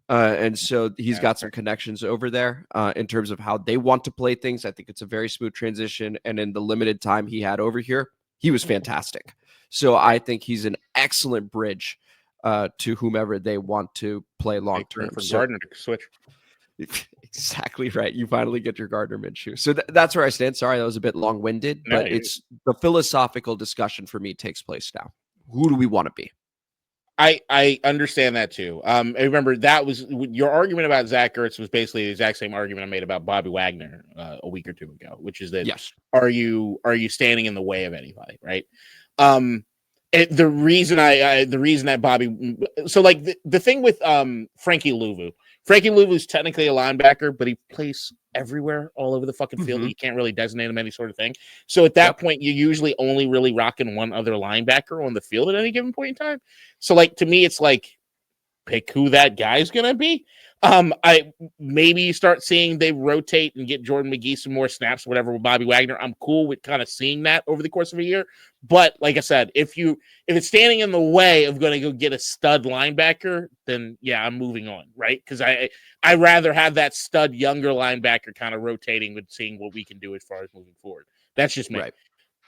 And so he's got some connections over there in terms of how they want to play things. I think it's a very smooth transition. And in the limited time he had over here, he was fantastic. So I think he's an excellent bridge to whomever they want to play long term. For Gardner to switch. Exactly right. You finally get your Gardner Minshew. So that's where I stand. Sorry, that was a bit long-winded, but it's the philosophical discussion for me takes place now. Who do we want to be? I understand that too. I remember that was your argument about Zach Ertz was basically the exact same argument I made about Bobby Wagner a week or two ago, which is that yes, are you standing in the way of anybody, right? The reason that Bobby, so the thing with Frankie Louvu's technically a linebacker, but he plays everywhere, all over the fucking field. You can't really designate him any sort of thing. So at that point, you're usually only really rocking one other linebacker on the field at any given point in time. So to me, it's pick who that guy's gonna be. I maybe you start seeing they rotate and get Jordan McGee some more snaps, whatever, with Bobby Wagner. I'm cool with kind of seeing that over the course of a year. But like I said, if it's standing in the way of going to go get a stud linebacker, then yeah, I'm moving on, right? Because I rather have that stud younger linebacker kind of rotating with seeing what we can do as far as moving forward. That's just me. Right.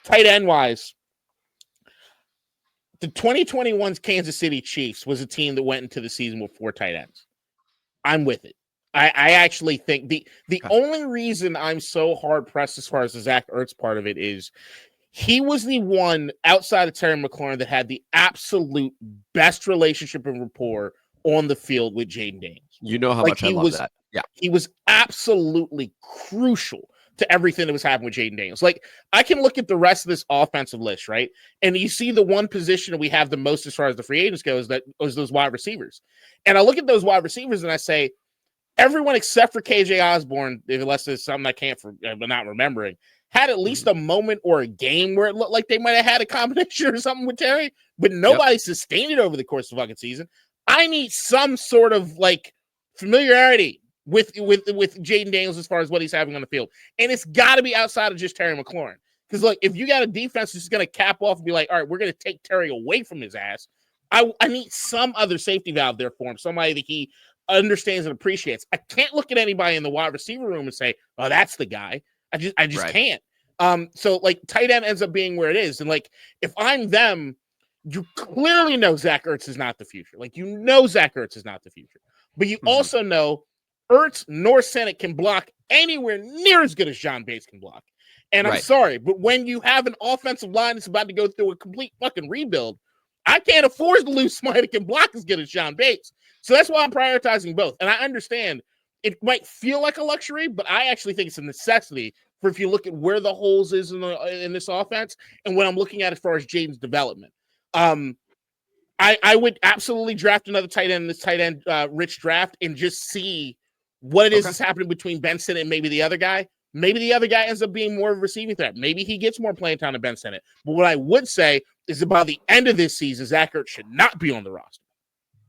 Tight end wise, the 2021 Kansas City Chiefs was a team that went into the season with 4 tight ends. I'm with it. I actually think the only reason I'm so hard pressed as far as the Zach Ertz part of it is he was the one outside of Terry McLaurin that had the absolute best relationship and rapport on the field with Jaden Daniels. You know how much I love that. Yeah, he was absolutely crucial to everything that was happening with Jaden Daniels. I can look at the rest of this offensive list, right? And you see the one position that we have the most as far as the free agents go is those wide receivers. And I look at those wide receivers and I say, everyone except for KJ Osborne, unless there's something I'm not remembering, had at least a moment or a game where it looked like they might have had a combination or something with Terry, but nobody sustained it over the course of the fucking season. I need some sort of like familiarity with Jaden Daniels as far as what he's having on the field. And it's got to be outside of just Terry McLaurin. Because, like, if you got a defense that's going to cap off and be like, all right, we're going to take Terry away from his ass, I need some other safety valve there for him, somebody that he understands and appreciates. I can't look at anybody in the wide receiver room and say, oh, that's the guy. I just can't. So, like, tight end ends up being where it is. And, like, if I'm them, you clearly know Zach Ertz is not the future. Like, you know Zach Ertz is not the future. But you also know Ertz nor Senate can block anywhere near as good as John Bates can block. And I'm sorry, but when you have an offensive line that's about to go through a complete fucking rebuild, I can't afford to lose somebody that can block as good as John Bates. So that's why I'm prioritizing both. And I understand it might feel like a luxury, but I actually think it's a necessity for if you look at where the holes is in this offense and what I'm looking at as far as Jaden's development. I would absolutely draft another tight end in this tight end rich draft and just see what it is that's happening between Benson and maybe the other guy. Maybe the other guy ends up being more of a receiving threat. Maybe he gets more playing time than Ben Sinnott. But what I would say is that by the end of this season, Zach Ertz should not be on the roster.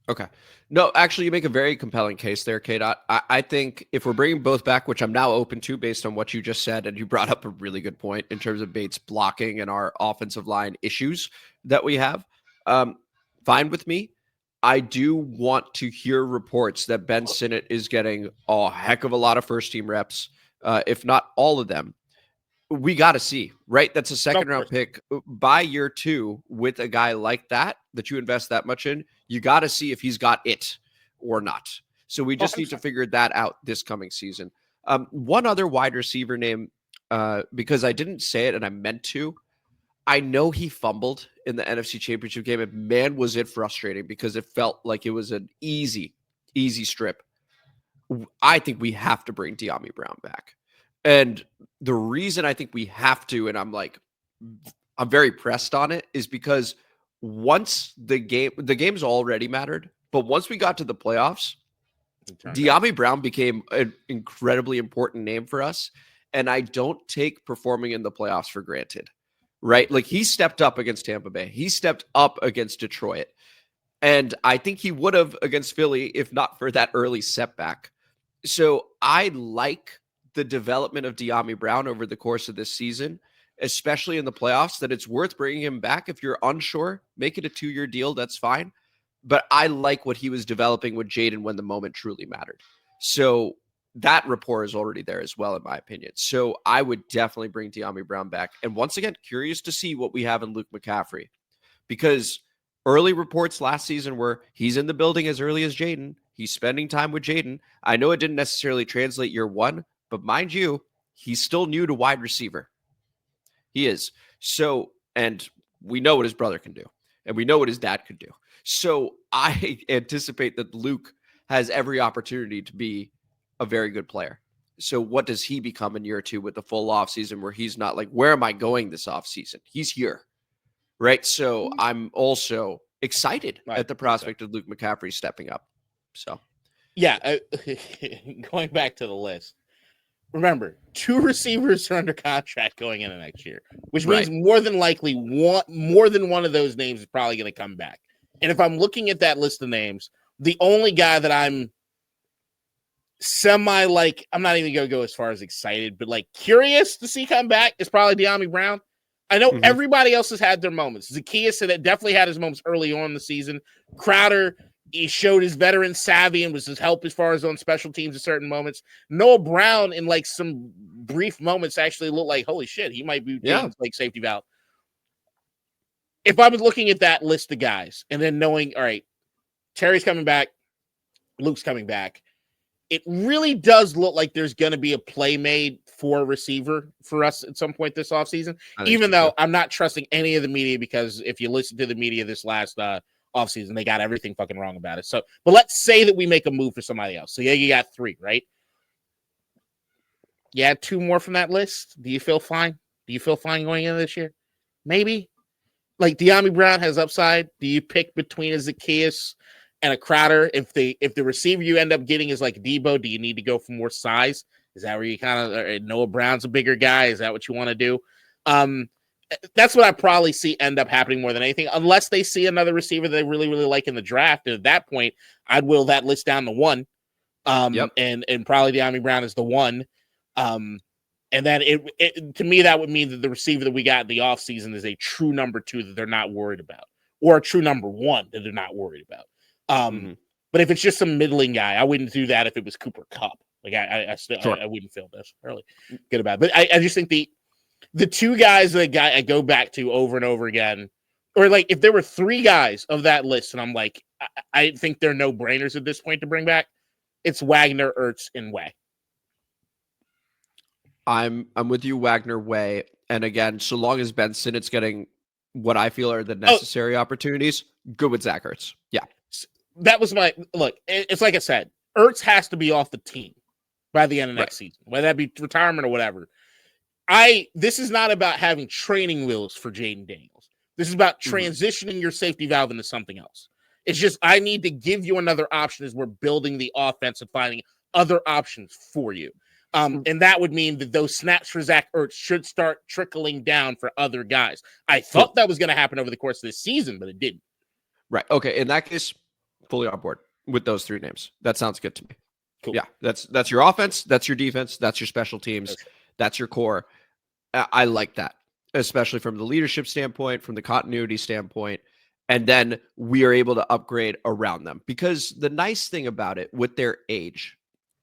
Okay. No, actually, you make a very compelling case there, K-Dot. I think if we're bringing both back, which I'm now open to based on what you just said, and you brought up a really good point in terms of Bates blocking and our offensive line issues that we have, fine with me. I do want to hear reports that Ben Sinnott is getting a heck of a lot of first-team reps. If not all of them, we got to see, right? That's a second-round pick by year 2 with a guy like that you invest that much in. You got to see if he's got it or not. So we just need to figure that out this coming season. One other wide receiver name, because I didn't say it and I meant to. I know he fumbled in the NFC Championship game, and man, was it frustrating because it felt like it was an easy strip. I think we have to bring Dymai Brown back. And the reason I think we have to, and I'm very pressed on it, is because once the game's already mattered, but once we got to the playoffs, Dymai Brown became an incredibly important name for us. And I don't take performing in the playoffs for granted, right? Like, he stepped up against Tampa Bay. He stepped up against Detroit. And I think he would have against Philly if not for that early setback. So I like the development of Dymai Brown over the course of this season, especially in the playoffs, that it's worth bringing him back. If you're unsure, make it a 2-year deal. That's fine. But I like what he was developing with Jaden when the moment truly mattered. So that rapport is already there as well, in my opinion. So I would definitely bring Dymai Brown back. And once again, curious to see what we have in Luke McCaffrey, because early reports last season were he's in the building as early as Jaden. He's spending time with Jaden. I know it didn't necessarily translate year 1, but mind you, he's still new to wide receiver. He is. So, and we know what his brother can do, and we know what his dad could do. So I anticipate that Luke has every opportunity to be a very good player. So what does he become in year 2 with the full offseason where he's not like, where am I going this offseason? He's here, right? So I'm also excited at the prospect of Luke McCaffrey stepping up. So, yeah, going back to the list, remember, 2 receivers are under contract going into next year, which means more than likely more than one of those names is probably going to come back. And if I'm looking at that list of names, the only guy that I'm I'm not even going to go as far as excited, but like curious to see come back is probably Dymai Brown. I know everybody else has had their moments. Zacchaeus definitely had his moments early on in the season. Crowder, he showed his veteran savvy and was his help as far as on special teams at certain moments. Noah Brown, in like some brief moments, actually looked like, holy shit, he might be like safety valve. If I was looking at that list of guys and then knowing, all right, Terry's coming back, Luke's coming back, it really does look like there's going to be a play made for a receiver for us at some point this offseason, even though I'm not trusting any of the media, because if you listen to the media this last offseason, they got everything fucking wrong about it. So, but let's say that we make a move for somebody else. So yeah, you got 3, right? You add 2 more from that list. Do you feel fine? Do you feel fine going into this year? Maybe. Like, Dymai Brown has upside. Do you pick between a Zacchaeus and a Crowder? If the receiver you end up getting is like Deebo, do you need to go for more size Is that where you kind of Noah Brown's a bigger guy? Is that what you want to do? That's what I probably see end up happening more than anything, unless they see another receiver that they really, really like in the draft. And at that point, I'd will that list down to 1. And probably Dymai Brown is the 1. And then it to me, that would mean that the receiver that we got in the offseason is a true number 2 that they're not worried about, or a true number 1 that they're not worried about. But if it's just some middling guy, I wouldn't do that if it was Cooper Kupp. Like I wouldn't feel necessarily good about it. But I just think the 2 guys that I go back to over and over again, or like if there were 3 guys of that list, and I'm like, I think they're no brainers at this point to bring back, it's Wagner, Ertz, and Way. I'm with you, Wagner, Way, and again, so long as Ben Sinnott's getting what I feel are the necessary opportunities, good with Zach Ertz. Yeah, that was my look. It's like I said, Ertz has to be off the team by the end of next season, whether that be retirement or whatever. This is not about having training wheels for Jaden Daniels. This is about transitioning your safety valve into something else. It's just, I need to give you another option as we're building the offense and finding other options for you. And that would mean that those snaps for Zach Ertz should start trickling down for other guys. I thought that was going to happen over the course of this season, but it didn't. Right. Okay. In that case, fully on board with those 3 names. That sounds good to me. Cool. Yeah. That's your offense. That's your defense. That's your special teams. That's your core. I like that, especially from the leadership standpoint, from the continuity standpoint. And then we are able to upgrade around them, because the nice thing about it with their age,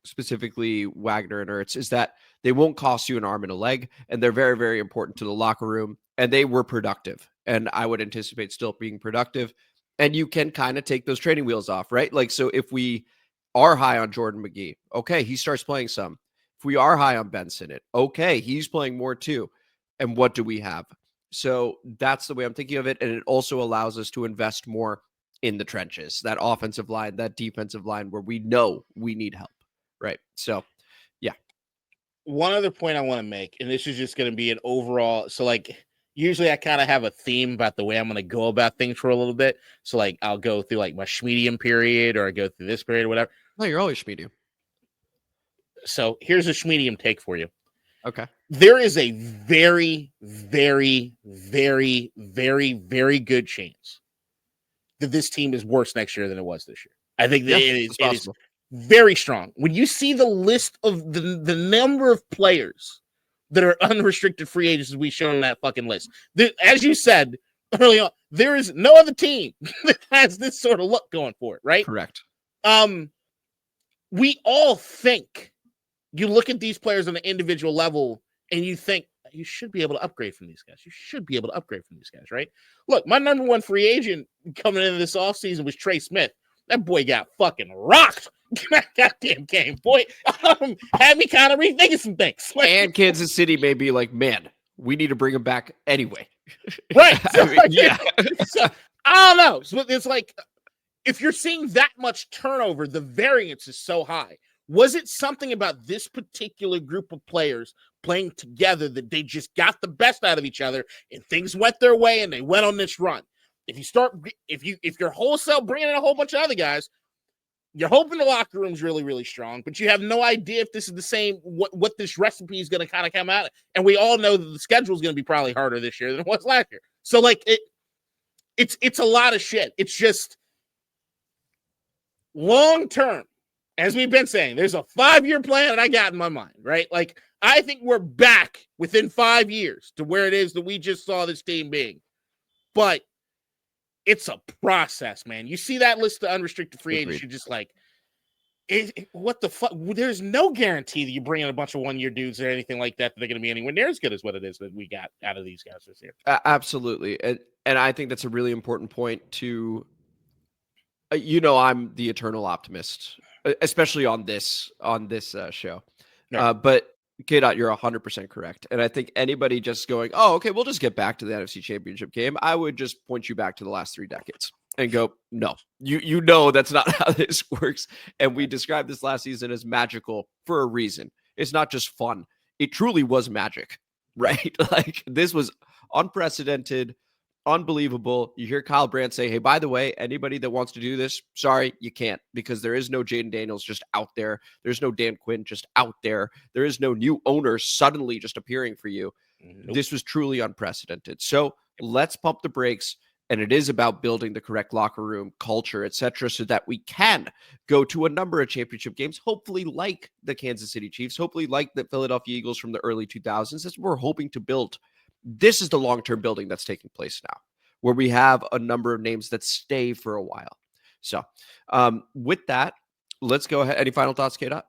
specifically Wagner and Ertz, is that they won't cost you an arm and a leg, and they're very, very important to the locker room, and they were productive. And I would anticipate still being productive, and you can kind of take those training wheels off, right? Like, so if we are high on Jordan McGee, okay, he starts playing some. If we are high on Ben Sinnott, okay, he's playing more too. And what do we have? So that's the way I'm thinking of it. And it also allows us to invest more in the trenches, that offensive line, that defensive line, where we know we need help. Right. So, yeah. One other point I want to make, and this is just going to be an overall. So, like, usually I kind of have a theme about the way I'm going to go about things for a little bit. So, like, I'll go through like my schmedium period, or I go through this period or whatever. No, you're always schmedium. So here's a schmedium take for you. Okay. There is a very, very, very, very, very good chance that this team is worse next year than it was this year. I think that it is very strong. When you see the list of the number of players that are unrestricted free agents, as we show in that fucking list, as you said early on, there is no other team that has this sort of look going for it, right? Correct. We all think, you look at these players on an individual level and you think you should be able to upgrade from these guys. You should be able to upgrade from these guys, right? Look, my number 1 free agent coming into this offseason was Trey Smith. That boy got fucking rocked. Goddamn game, boy. Had me kind of rethinking some things. And Kansas City may be like, man, we need to bring him back anyway. Right. So, yeah. So, I don't know. So it's like, if you're seeing that much turnover, the variance is so high. Was it something about this particular group of players playing together that they just got the best out of each other and things went their way and they went on this run? If you're wholesale bringing in a whole bunch of other guys, you're hoping the locker room's really, really strong, but you have no idea if this is the same, what this recipe is going to kind of come out. And we all know that the schedule is going to be probably harder this year than it was last year. So like it's a lot of shit. It's just long term. As we've been saying, there's a 5-year plan that I got in my mind, right? Like, I think we're back within 5 years to where it is that we just saw this team being. But it's a process, man. You see that list of unrestricted free agents, you're just like, what the fuck? There's no guarantee that you bring in a bunch of 1-year dudes or anything like that they're going to be anywhere near as good as what it is that we got out of these guys this year. Absolutely. And I think that's a really important point to, I'm the eternal optimist, especially on this show. No. But K-Dot, you're 100% correct. And I think anybody just going, oh, okay, we'll just get back to the NFC Championship game, I would just point you back to the last 3 decades and go, no, you know that's not how this works. And we described this last season as magical for a reason. It's not just fun. It truly was magic, right? Like, this was unprecedented. Unbelievable. You hear Kyle Brandt say, hey, by the way, anybody that wants to do this, sorry, you can't, because there is no Jaden Daniels just out there. There's no Dan Quinn just out there. There is no new owner suddenly just appearing for you. Nope. This was truly unprecedented. So let's pump the brakes. And it is about building the correct locker room culture, etc., so that we can go to a number of championship games, hopefully like the Kansas City Chiefs, hopefully like the Philadelphia Eagles from the early 2000s. That's what we're hoping to build. This is the long-term building that's taking place now, where we have a number of names that stay for a while. So with that, let's go ahead. Any final thoughts, K-Dot?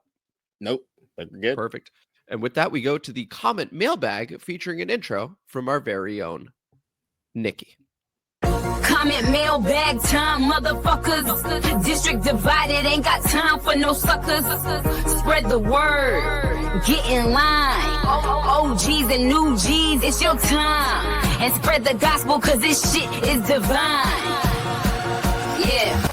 Nope, but we're good. Perfect. And with that, we go to the comment mailbag featuring an intro from our very own Nikki. Comment mailbag time, motherfuckers. District divided, ain't got time for no suckers. Spread the word, get in line. OGs and new G's, it's your time. And spread the gospel, cause this shit is divine. Yeah.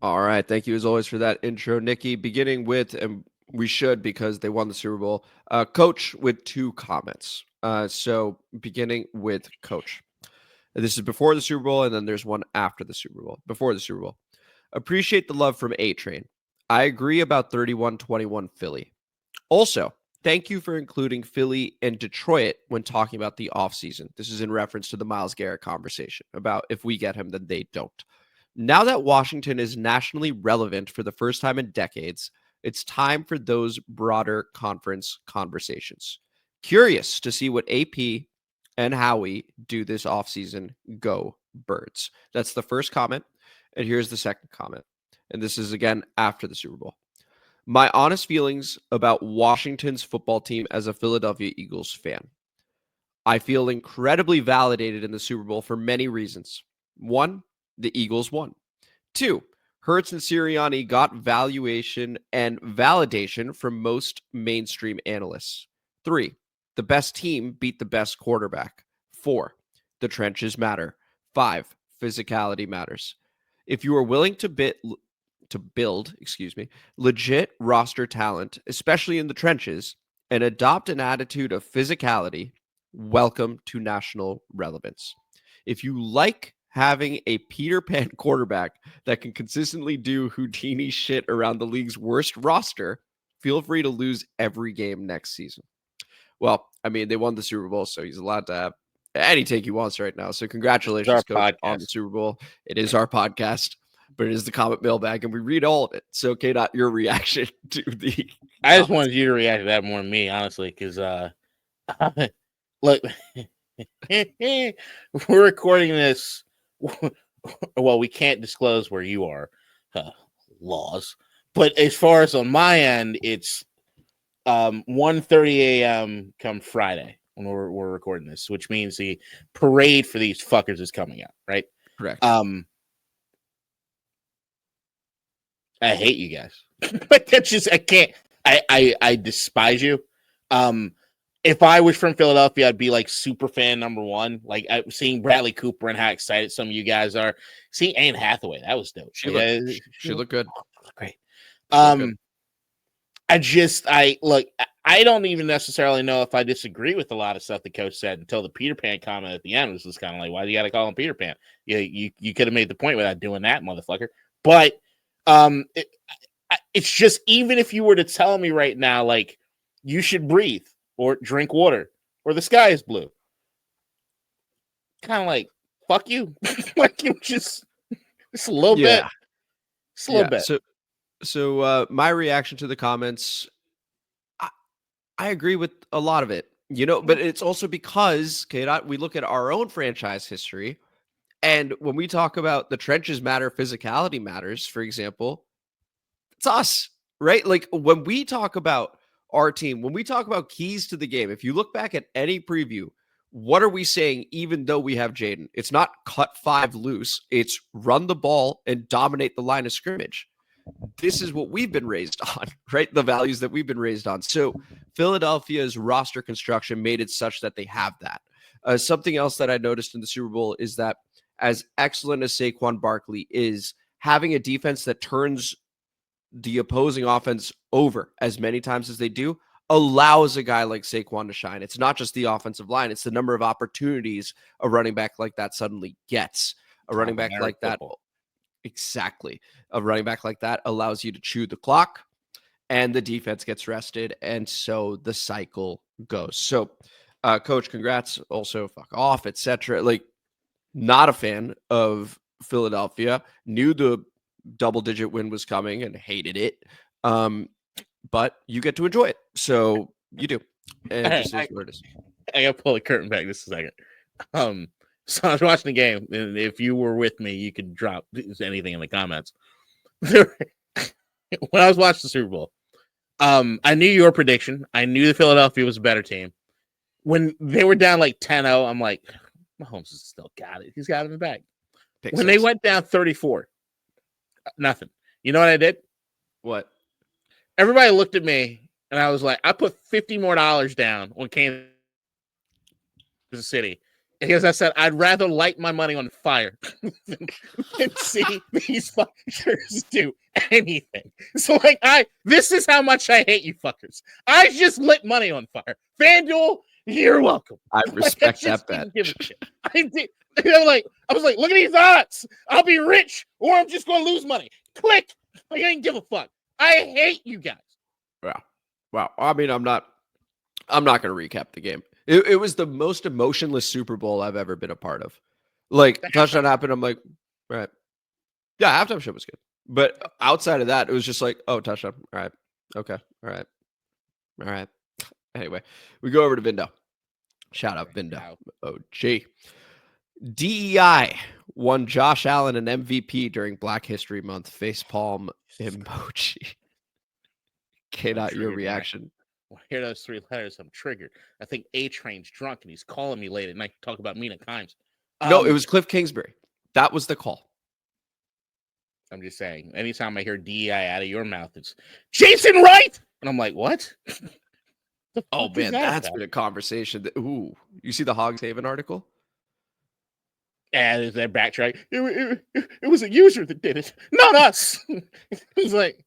All right. Thank you as always for that intro, Nikki. Beginning with, and we should because they won the Super Bowl, Coach with 2 comments. So beginning with Coach. This is before the Super Bowl, and then there's one after the Super Bowl. Before the Super Bowl. Appreciate the love from A-Train. I agree about 31-21 Philly. Also, thank you for including Philly and Detroit when talking about the offseason. This is in reference to the Myles Garrett conversation about if we get him, then they don't. Now that Washington is nationally relevant for the first time in decades, it's time for those broader conference conversations. Curious to see what AP and Howie do this offseason. Go Birds. That's the first comment. And here's the second comment. And this is again after the Super Bowl. My honest feelings about Washington's football team as a Philadelphia Eagles fan. I feel incredibly validated in the Super Bowl for many reasons. 1, the Eagles won. 2, Ertz and Sirianni got valuation and validation from most mainstream analysts. 3, the best team beat the best quarterback. 4, the trenches matter. 5, physicality matters. If you are willing to build legit roster talent, especially in the trenches, and adopt an attitude of physicality, welcome to national relevance. If you like having a Peter Pan quarterback that can consistently do Houdini shit around the league's worst roster, feel free to lose every game next season. Well, I mean, they won the Super Bowl, so he's allowed to have any take he wants right now. So congratulations, Coach, on the Super Bowl. It is our podcast, but it is the comment mailbag, and we read all of it. So, K-Dot, your reaction to the... I just wanted you to react to that more than me, honestly, because, look, we're recording this. Well, we can't disclose where you are, laws. But as far as on my end, it's 1:30 a.m. come Friday when we're recording this, which means the parade for these fuckers is coming out, right? Correct. I hate you guys. But that's just I can't. I despise you. If I was from Philadelphia, I'd be like super fan number 1. Like seeing Bradley Cooper and how excited some of you guys are. Seeing Anne Hathaway, that was dope. She looked good. Great. I don't even necessarily know if I disagree with a lot of stuff the coach said until the Peter Pan comment at the end was just kind of like, why do you got to call him Peter Pan? You could have made the point without doing that, motherfucker. But it's just, even if you were to tell me right now, like, you should breathe or drink water or the sky is blue, kind of like, fuck you. Like, you just a little bit. Just a little bit. So my reaction to the comments, I agree with a lot of it, but it's also because, we look at our own franchise history, and when we talk about the trenches matter, physicality matters, for example, it's us, right? Like, when we talk about our team, when we talk about keys to the game, if you look back at any preview, what are we saying even though we have Jaden? It's not cut 5 loose. It's run the ball and dominate the line of scrimmage. This is what we've been raised on, right? The values that we've been raised on. So Philadelphia's roster construction made it such that they have that. Something else that I noticed in the Super Bowl is that as excellent as Saquon Barkley is, having a defense that turns the opposing offense over as many times as they do allows a guy like Saquon to shine. It's not just the offensive line. It's the number of opportunities a running back like that suddenly gets. A running back like that. Exactly. A running back like that allows you to chew the clock and the defense gets rested. And so the cycle goes. So, Coach, congrats. Also, fuck off, etc. Like, not a fan of Philadelphia. Knew the double-digit win was coming and hated it. But you get to enjoy it. So you do. And it just is what it is. I gotta pull the curtain back just a second. So I was watching the game, and if you were with me, you could drop anything in the comments. When I was watching the Super Bowl, I knew your prediction. I knew that Philadelphia was a better team. When they were down like 10-0, I'm like, Mahomes has still got it. He's got it in the bag. When they went down 34, nothing. You know what I did? What? Everybody looked at me, and I was like, I put $50 more down on Kansas City. Because I said, I'd rather light my money on fire than see these fuckers do anything. So, like, this is how much I hate you fuckers. I just lit money on fire. FanDuel, you're welcome. I respect that bet. Give a shit. I did. I was like, look at these odds. I'll be rich, or I'm just going to lose money. Click. Like, I didn't give a fuck. I hate you guys. Wow. I mean, I'm not going to recap the game. It was the most emotionless Super Bowl I've ever been a part of. Like, touchdown happened. I'm like, right. Yeah, halftime show was good. But outside of that, it was just like, oh, touchdown. All right. Okay. All right. Anyway, we go over to Vindo. Shout out Vindo. OG. DEI won Josh Allen an MVP during Black History Month. Facepalm emoji. K-Dot, your reaction. When I hear those three letters, I'm triggered. I think A-Train's drunk and he's calling me late at night to talk about Mina Kimes. No, it was Cliff Kingsbury. That was the call. I'm just saying, anytime I hear DEI out of your mouth, it's Jason Wright! And I'm like, what? Oh, man, that's been a conversation. Ooh, you see the Hogs Haven article? Yeah, there's that backtrack. It was a user that did it, not us. He's like,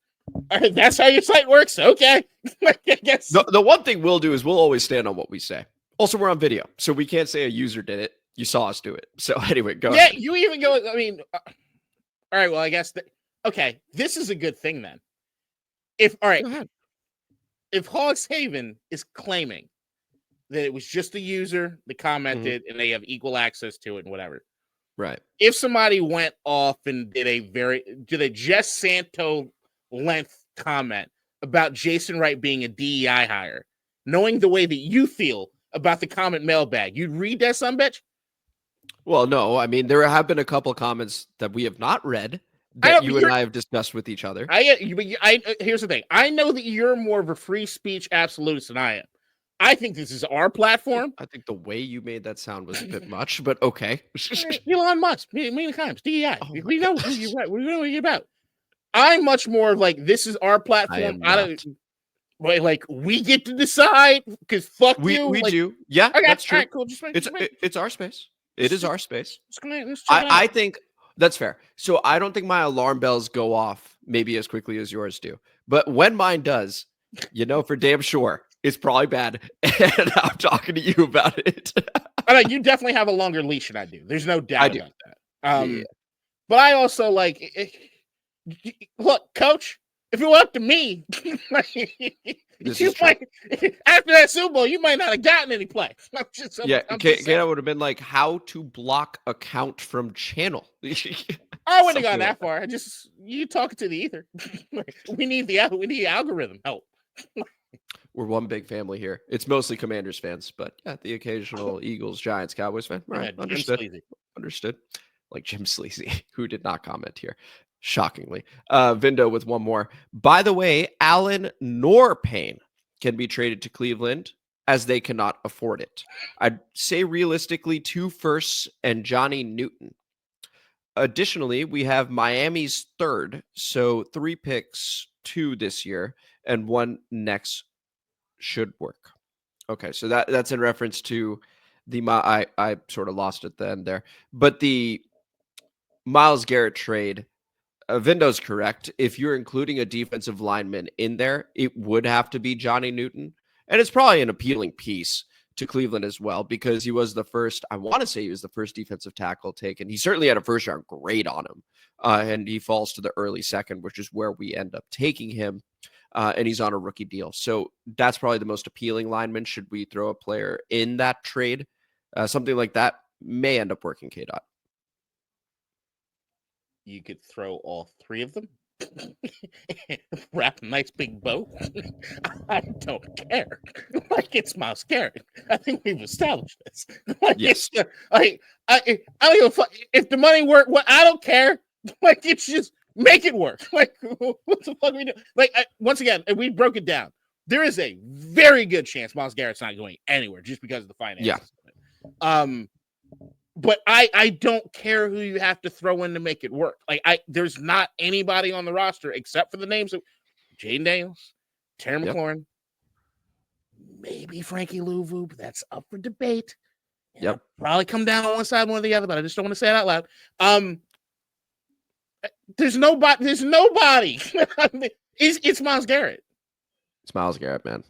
all right, that's how your site works. Okay. I guess. The one thing we'll do is we'll always stand on what we say. Also, we're on video, so we can't say a user did it. You saw us do it. So anyway, go ahead. Yeah, you even go, I mean, all right, well, I guess, okay, this is a good thing then. If Hogs Haven is claiming that it was just a user that commented and they have equal access to it and whatever. Right. If somebody went off and did a Jess Santo length comment about Jason Wright being a DEI hire, knowing the way that you feel about the comment mailbag, you'd read that sumbitch? Well, no. I mean, there have been a couple comments that we have not read that you and I have discussed with each other. Here's the thing. I know that you're more of a free speech absolutist than I am. I think this is our platform. I think the way you made that sound was a bit much, but okay. Elon Musk, many times, DEI. We know what you're about. I'm much more of like, this is our platform. We get to decide because fuck you. We like, do. Yeah, okay, that's true. Right, cool. It's our space. It is our space. I think that's fair. So I don't think my alarm bells go off maybe as quickly as yours do. But when mine does, you know for damn sure it's probably bad. And I'm talking to you about it. I mean, you definitely have a longer leash than I do. There's no doubt about that. Yeah. But I also look, Coach, if it were up to me, after that Super Bowl, you might not have gotten any play. Kano would have been like, how to block account from channel. I wouldn't have gone that far. You talking to the ether. we need algorithm help. We're one big family here. It's mostly Commanders fans, but yeah, the occasional Eagles, Giants, Cowboys fan. Right, understood. Like Jim Sleazy, who did not comment here. Shockingly. Vindo with one more. By the way, Allen nor Payne can be traded to Cleveland as they cannot afford it. I'd say realistically 2 firsts and Johnny Newton. Additionally, we have Miami's 3rd, so 3 picks, 2 this year, and 1 next should work. Okay, so that's in reference to the I sort of lost it at the end there, but the Myles Garrett trade. Vindo's correct. If you're including a defensive lineman in there, it would have to be Johnny Newton. And it's probably an appealing piece to Cleveland as well, because he was the first, I want to say he was the first defensive tackle taken. He certainly had a first round grade on him. And he falls to the early second, which is where we end up taking him. And he's on a rookie deal. So that's probably the most appealing lineman. Should we throw a player in that trade? Something like that may end up working, K-Dot. You could throw all three of them. Wrap a nice big bow. I don't care. Like, it's Myles Garrett. I think we've established this. Like, Yes. I don't give a fuck if the money work. What, I don't care. Like, it's just make it work. Like, what the fuck are we do? Like, once again, and we broke it down. There is a very good chance Myles Garrett's not going anywhere just because of the finances. Yeah. But I don't care who you have to throw in to make it work. Like, there's not anybody on the roster except for the names of Jaden Daniels, Terry McLaurin, maybe Frankie Louvu, but that's up for debate. Yep. Probably come down on one side, one or the other, but I just don't want to say it out loud. There's nobody. It's Myles Garrett. It's Myles Garrett, man.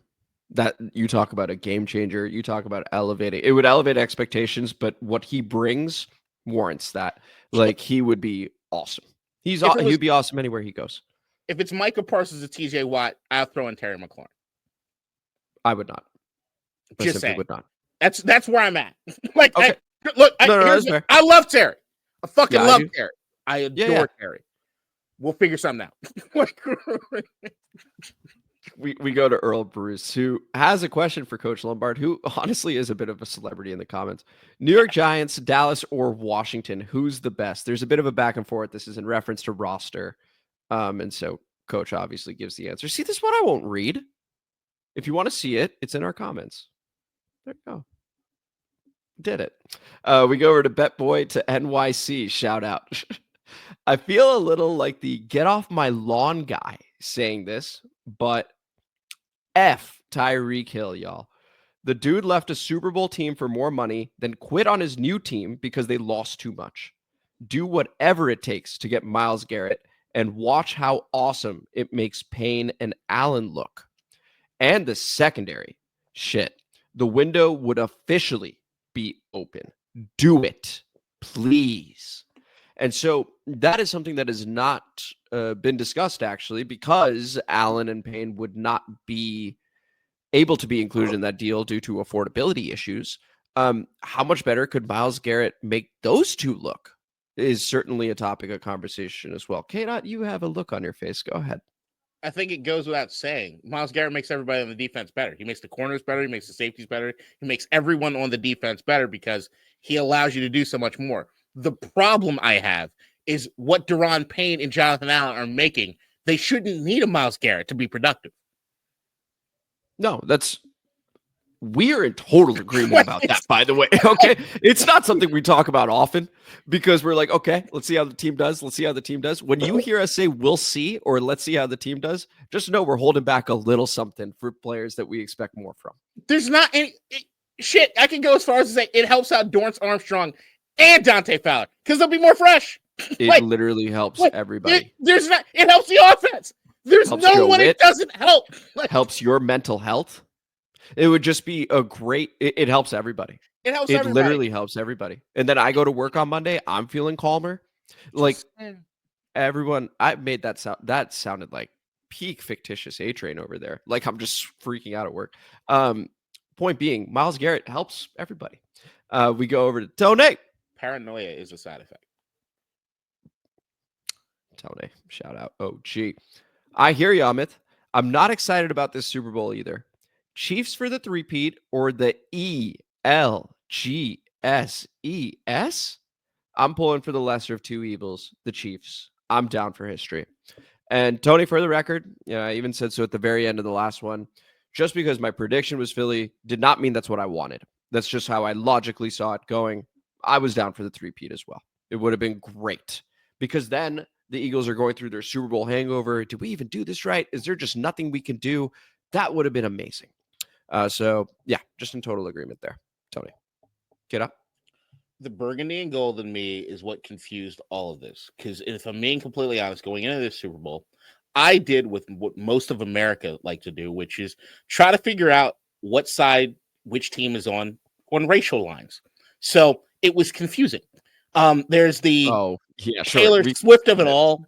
That you talk about a game changer. You talk about elevating. It would elevate expectations, but what he brings warrants that. Like, he would be awesome. He'd be awesome anywhere he goes. If it's Micah Parsons or TJ Watt, I'll throw in Terry McLaurin. I would not. Just saying. Would not. That's where I'm at. Like, okay. I love Terry. I fucking love Terry. I adore Terry. We'll figure something out. We go to Earl Bruce, who has a question for Coach Lombard, who honestly is a bit of a celebrity in the comments. New York Giants, Dallas, or Washington? Who's the best? There's a bit of a back and forth. This is in reference to roster. And so Coach obviously gives the answer. See, this one I won't read. If you want to see it, it's in our comments. There you go. Did it. We go over to Bet Boy to NYC. Shout out. I feel a little like the get off my lawn guy saying this, but F Tyreek Hill, y'all. The dude left a Super Bowl team for more money, then quit on his new team because they lost too much. Do whatever it takes to get Myles Garrett, and watch how awesome it makes Payne and Allen look. And the secondary. Shit. The window would officially be open. Do it, please. And so that is something that has not been discussed, actually, because Allen and Payne would not be able to be included in that deal due to affordability issues. How much better could Myles Garrett make those two look is certainly a topic of conversation as well. K-Dot, you have a look on your face. Go ahead. I think it goes without saying. Myles Garrett makes everybody on the defense better. He makes the corners better. He makes the safeties better. He makes everyone on the defense better because he allows you to do so much more. The problem I have is what Daron Payne and Jonathan Allen are making. They shouldn't need a Myles Garrett to be productive. No, we're in total agreement about that, by the way. Okay. It's not something we talk about often because we're like, okay, let's see how the team does. Let's see how the team does. When you hear us say we'll see or let's see how the team does, just know we're holding back a little something for players that we expect more from. There's not any shit. I can go as far as to say it helps out Dorrance Armstrong and Dante Fowler because they'll be more fresh. It literally helps everybody. It helps the offense. There's no one it doesn't help. Helps your mental health. It would just be a great, it helps everybody. It literally helps everybody. And then I go to work on Monday. I'm feeling calmer. Like everyone, I made that sound. That sounded like peak fictitious A-Train over there. Like I'm just freaking out at work. Point being, Myles Garrett helps everybody. We go over to Tony. Paranoia is a side effect. Tony, shout out. Oh, gee. I hear you, Amit. I'm not excited about this Super Bowl either. Chiefs for the three-peat or the ELGSES? I'm pulling for the lesser of two evils, the Chiefs. I'm down for history. And Tony, for the record, I even said so at the very end of the last one. Just because my prediction was Philly did not mean that's what I wanted. That's just how I logically saw it going. I was down for the three-peat as well. It would have been great because then the Eagles are going through their Super Bowl hangover. Did we even do this right? Is there just nothing we can do? That would have been amazing. So, yeah, just in total agreement there. Tony, get up. The burgundy and gold in me is what confused all of this. Because if I'm being completely honest, going into this Super Bowl, I did with what most of America like to do, which is try to figure out what side which team is on racial lines. So it was confusing. There's the Taylor Swift of it all,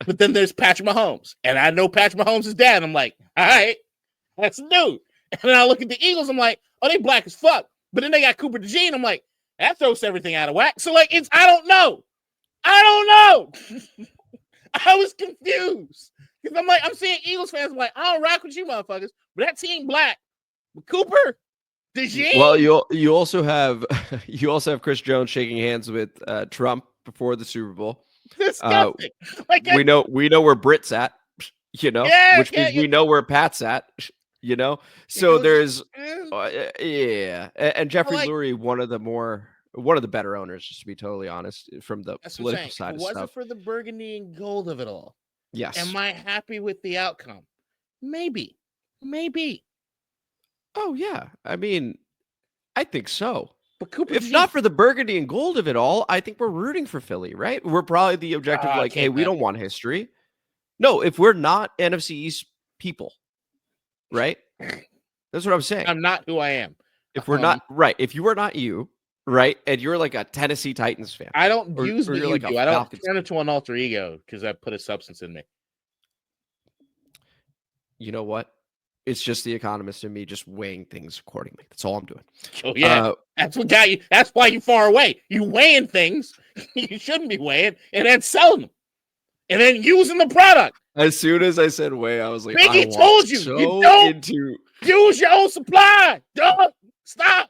but then there's Patrick Mahomes. And I know Patrick Mahomes' dad. I'm like, all right, that's the dude. And then I look at the Eagles, I'm like, oh, they black as fuck. But then they got Cooper DeJean. I'm like, that throws everything out of whack. So, like, I don't know. I was confused. Because I'm seeing Eagles fans, I'm like, I don't rock with you motherfuckers. But that team black. But Cooper DeJean. Well, you also have Chris Jones shaking hands with Trump before the Super Bowl. Disgusting. We know where Britt's at, which means we know where Pat's at, So there's and Jeffrey Lurie, one of the better owners, just to be totally honest, from the political side of stuff. Was it for the burgundy and gold of it all? Yes. Am I happy with the outcome? Maybe. Oh yeah, I mean, I think so. But Cooper, if not for the burgundy and gold of it all, I think we're rooting for Philly, right? We're probably the objective, hey, we don't want history. No, if we're not NFC East people, right? That's what I'm saying. I'm not who I am. If we're not right, if you are not you, right, and you're like a Tennessee Titans fan, I don't use the you do. I don't turn it to an alter ego because I put a substance in me. You know what? It's just the economist in me just weighing things accordingly. That's all I'm doing. Oh yeah, that's what got you. That's why you're far away. You weighing things you shouldn't be weighing, and then selling them, and then using the product. As soon as I said weigh, I was like, Biggie told you, you don't use your own supply. Don't stop.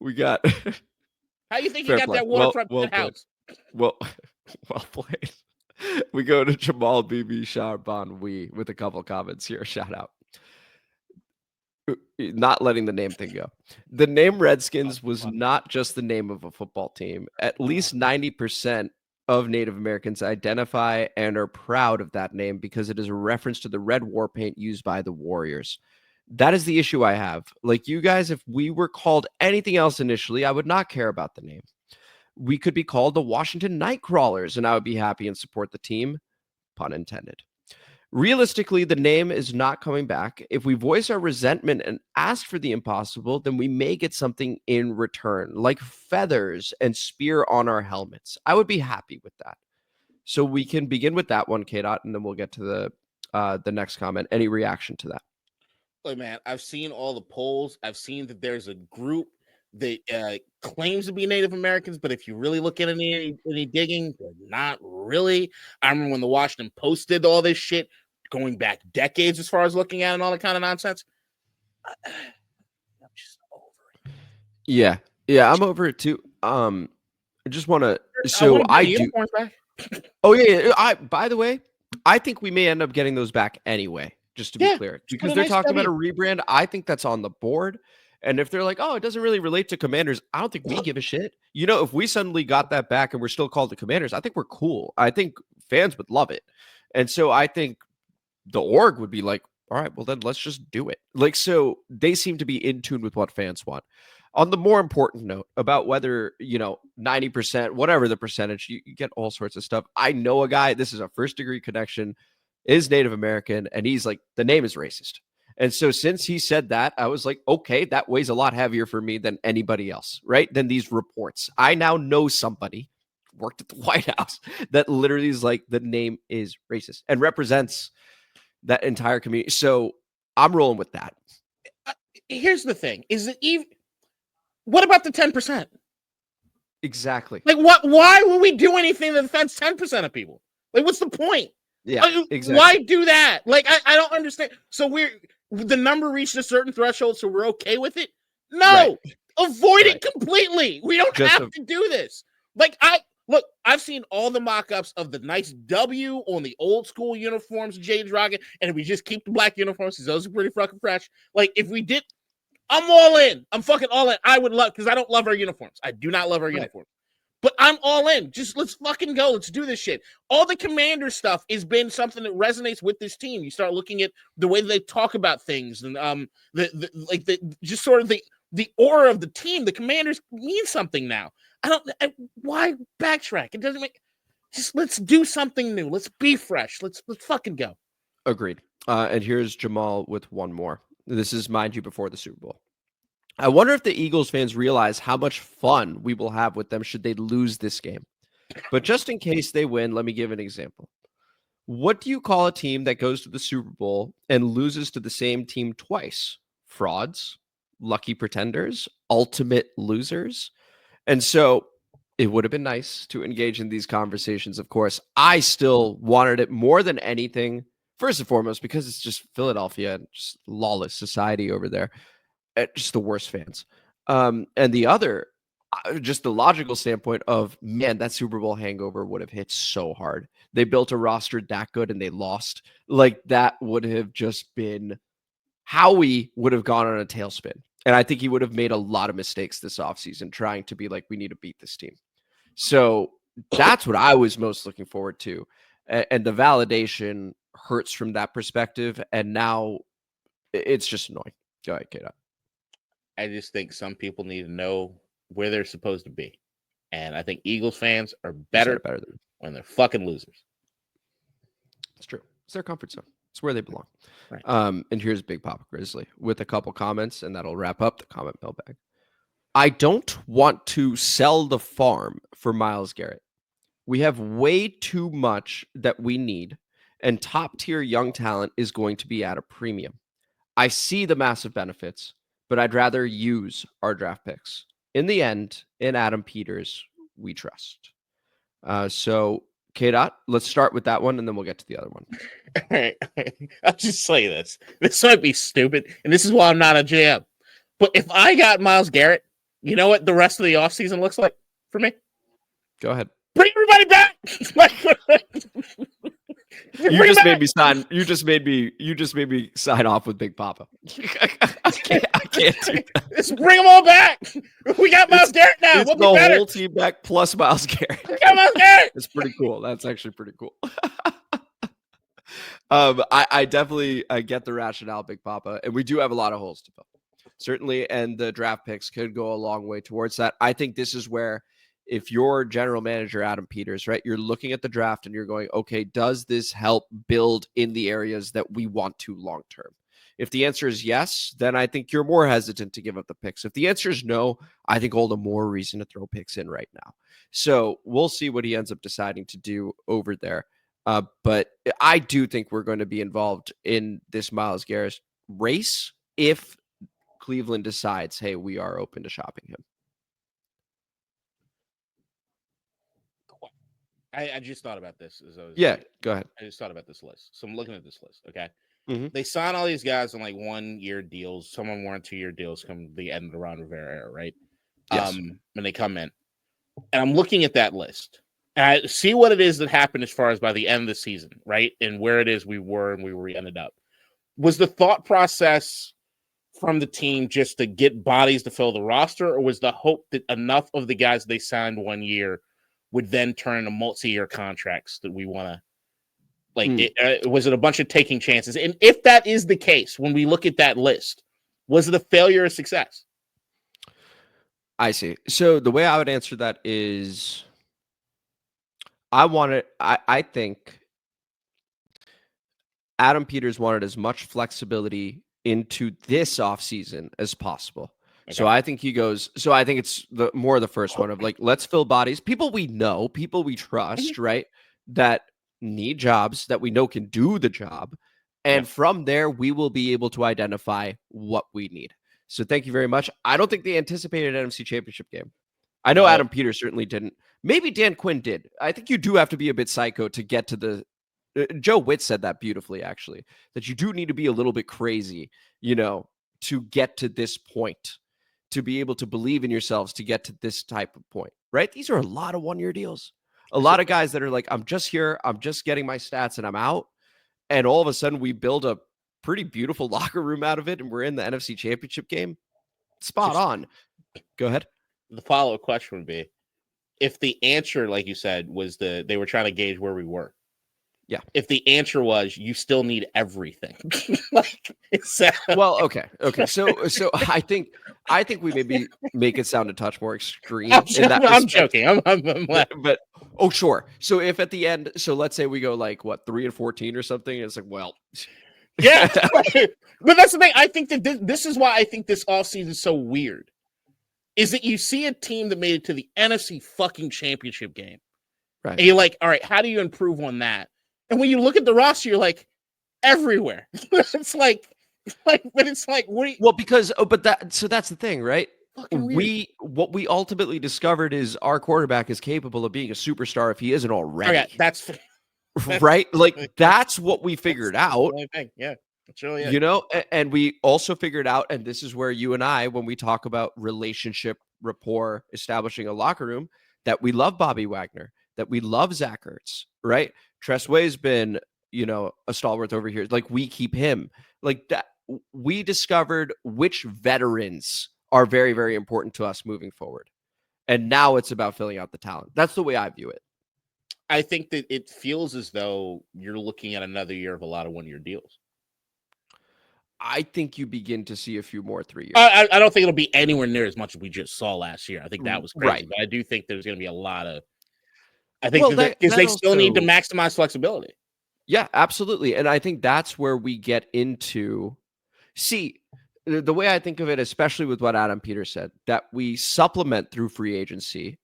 We got. How you think you got that waterfront house? Well played. We go to Jamal BB Charbon with a couple comments here. Shout out. Not letting the name thing go. The name Redskins was not just the name of a football team. At least 90% of Native Americans identify and are proud of that name because it is a reference to the red war paint used by the Warriors. That is the issue I have. Like you guys, if we were called anything else initially, I would not care about the name. We could be called the Washington Nightcrawlers, and I would be happy and support the team. Pun intended. Realistically, the name is not coming back. If we voice our resentment and ask for the impossible, then we may get something in return, like feathers and spear on our helmets. I would be happy with that. So we can begin with that one, K-Dot, and then we'll get to the next comment. Any reaction to that? Look, man, I've seen all the polls. I've seen that there's a group that claims to be Native Americans, but if you really look at any digging, they're not really. I remember when the Washington Post did all this shit, going back decades as far as looking at and all that kind of nonsense. I'm just over it. Yeah, I'm over it too. I just want to. So I do. Oh yeah. By the way, I think we may end up getting those back anyway. Just to be clear, because they're talking about a rebrand. I think that's on the board. And if they're like, oh, it doesn't really relate to Commanders, I don't think we give a shit. If we suddenly got that back and we're still called the Commanders, I think we're cool. I think fans would love it. And so I think the org would be like, all right, well, then let's just do it. Like, so they seem to be in tune with what fans want. On the more important note about whether, 90%, whatever the percentage, you get all sorts of stuff. I know a guy, this is a first degree connection, is Native American, and he's like, the name is racist. And so since he said that, I was like, okay, that weighs a lot heavier for me than anybody else, right? Than these reports. I now know somebody worked at the White House that literally is like, the name is racist and represents that entire community. So I'm rolling with that. Here's the thing. Is it even, what about the 10%? Exactly. Like why would we do anything that offends 10% of people? Like, what's the point? Yeah, exactly. Why do that? Like, I don't understand. So the number reached a certain threshold, so we're okay with it? No, right. Avoid it completely. We don't have to do this. Like, I've seen all the mock-ups of the nice W on the old school uniforms, Jade's rocking, and if we just keep the black uniforms, because those are pretty fucking fresh. Like, if we did, I'm all in. I'm fucking all in. I would love, because I don't love our uniforms. I do not love our uniforms. But I'm all in. Just let's fucking go. Let's do this shit. All the Commander stuff has been something that resonates with this team. You start looking at the way that they talk about things and just sort of the aura of the team. The Commanders mean something now. Why backtrack? It doesn't make. Just let's do something new. Let's be fresh. Let's fucking go. Agreed. And here's Jamal with one more. This is, mind you, before the Super Bowl. I wonder if the Eagles fans realize how much fun we will have with them should they lose this game. But just in case they win, let me give an example. What do you call a team that goes to the Super Bowl and loses to the same team twice? Frauds, lucky pretenders, ultimate losers. And so it would have been nice to engage in these conversations. Of course, I still wanted it more than anything. First and foremost, because it's just Philadelphia and just lawless society over there. Just the worst fans. And the other, just the logical standpoint of, man, that Super Bowl hangover would have hit so hard. They built a roster that good and they lost. Like, that would have just been, Howie would have gone on a tailspin. And I think he would have made a lot of mistakes this offseason trying to be like, we need to beat this team. So that's what I was most looking forward to. And the validation hurts from that perspective. And now it's just annoying. Go ahead, Kate. I just think some people need to know where they're supposed to be. And I think Eagles fans are better than when they're fucking losers. It's true. It's their comfort zone. It's where they belong. Right. And here's Big Papa Grizzly with a couple comments, and that'll wrap up the comment mailbag. I don't want to sell the farm for Myles Garrett. We have way too much that we need, and top-tier young talent is going to be at a premium. I see the massive benefits, but I'd rather use our draft picks. In the end, in Adam Peters, we trust. So, K-Dot, let's start with that one, and then we'll get to the other one. All right. I'll just say this. This might be stupid, and this is why I'm not a GM. But if I got Myles Garrett, you know what the rest of the offseason looks like for me? Go ahead. Bring everybody back! You just made me sign off with Big Papa. I can't do that. Let's bring them all back. We got Myles Garrett now. It's we'll the be better. whole team back plus Myles Garrett. We got Myles Garrett. It's pretty cool. That's actually pretty cool. I definitely get the rationale, Big Papa, and we do have a lot of holes to fill. Certainly, and the draft picks could go a long way towards that. I think this is where, if you're general manager Adam Peters, right, you're looking at the draft and you're going, okay, does this help build in the areas that we want to long term? If the answer is yes, then I think you're more hesitant to give up the picks. If the answer is no, I think all the more reason to throw picks in right now. So we'll see what he ends up deciding to do over there. But I do think we're going to be involved in this Myles Garrett race if Cleveland decides, hey, we are open to shopping him. I just thought about this. Go ahead. I just thought about this list. So I'm looking at this list, okay? Mm-hmm. They sign all these guys on like 1-year deals. Some of them were on 2-year deals come the end of the Ron Rivera era, right? Yes. When they come in. And I'm looking at that list. And I see what it is that happened as far as by the end of the season, right? And where it is we were and where we ended up. Was the thought process from the team just to get bodies to fill the roster, or was the hope that enough of the guys they signed 1 year would then turn into multi-year contracts that we want to, like, was it a bunch of taking chances? And if that is the case, when we look at that list, was it a failure or success? I see. So the way I would answer that is I think Adam Peters wanted as much flexibility into this offseason as possible. Okay. So I think he goes, I think it's more the first one of like, let's fill bodies, people we know, people we trust, right? That need jobs that we know can do the job. And from there, we will be able to identify what we need. So thank you very much. I don't think they anticipated an NFC Championship game. I know Adam Peters certainly didn't. Maybe Dan Quinn did. I think you do have to be a bit psycho to get to the Joe Witt said that beautifully, actually, that you do need to be a little bit crazy, to get to this point, to be able to believe in yourselves, to get to this type of point, right? These are a lot of 1-year deals. A lot of guys that are like, I'm just here, I'm just getting my stats and I'm out. And all of a sudden we build a pretty beautiful locker room out of it and we're in the NFC Championship game. Spot on. Go ahead. The follow-up question would be, if the answer, like you said, was they were trying to gauge where we were. Yeah. If the answer was you still need everything, well, okay. So I think we maybe make it sound a touch more extreme. I'm joking. I'm but oh sure. So if at the end, so let's say we go like what 3-14 or something, it's like, well, Yeah. But that's the thing. I think that this is why I think this offseason is so weird. Is that you see a team that made it to the NFC fucking championship game. Right. And you're like, all right, how do you improve on that? And when you look at the roster, you're like, everywhere. It's like, but it's like, what? Well, because that's the thing, right? Weird. What we ultimately discovered is our quarterback is capable of being a superstar if he isn't already. Okay, that's right. Like that's what we figured out. Yeah, that's really it. You know, and we also figured out, and this is where you and I, when we talk about relationship, rapport, establishing a locker room, that we love Bobby Wagner, that we love Zach Ertz, right? Tress Way has been, a stalwart over here. Like we keep him like that. We discovered which veterans are very, very important to us moving forward. And now it's about filling out the talent. That's the way I view it. I think that it feels as though you're looking at another year of a lot of one-year deals. I think you begin to see a few more 3 years. I don't think it'll be anywhere near as much as we just saw last year. I think that was crazy. Right. But I do think there's going to be a lot of. I think because they still need to maximize flexibility. Yeah, absolutely. And I think that's where we get into. See, the way I think of it, especially with what Adam Peters said, that we supplement through free agency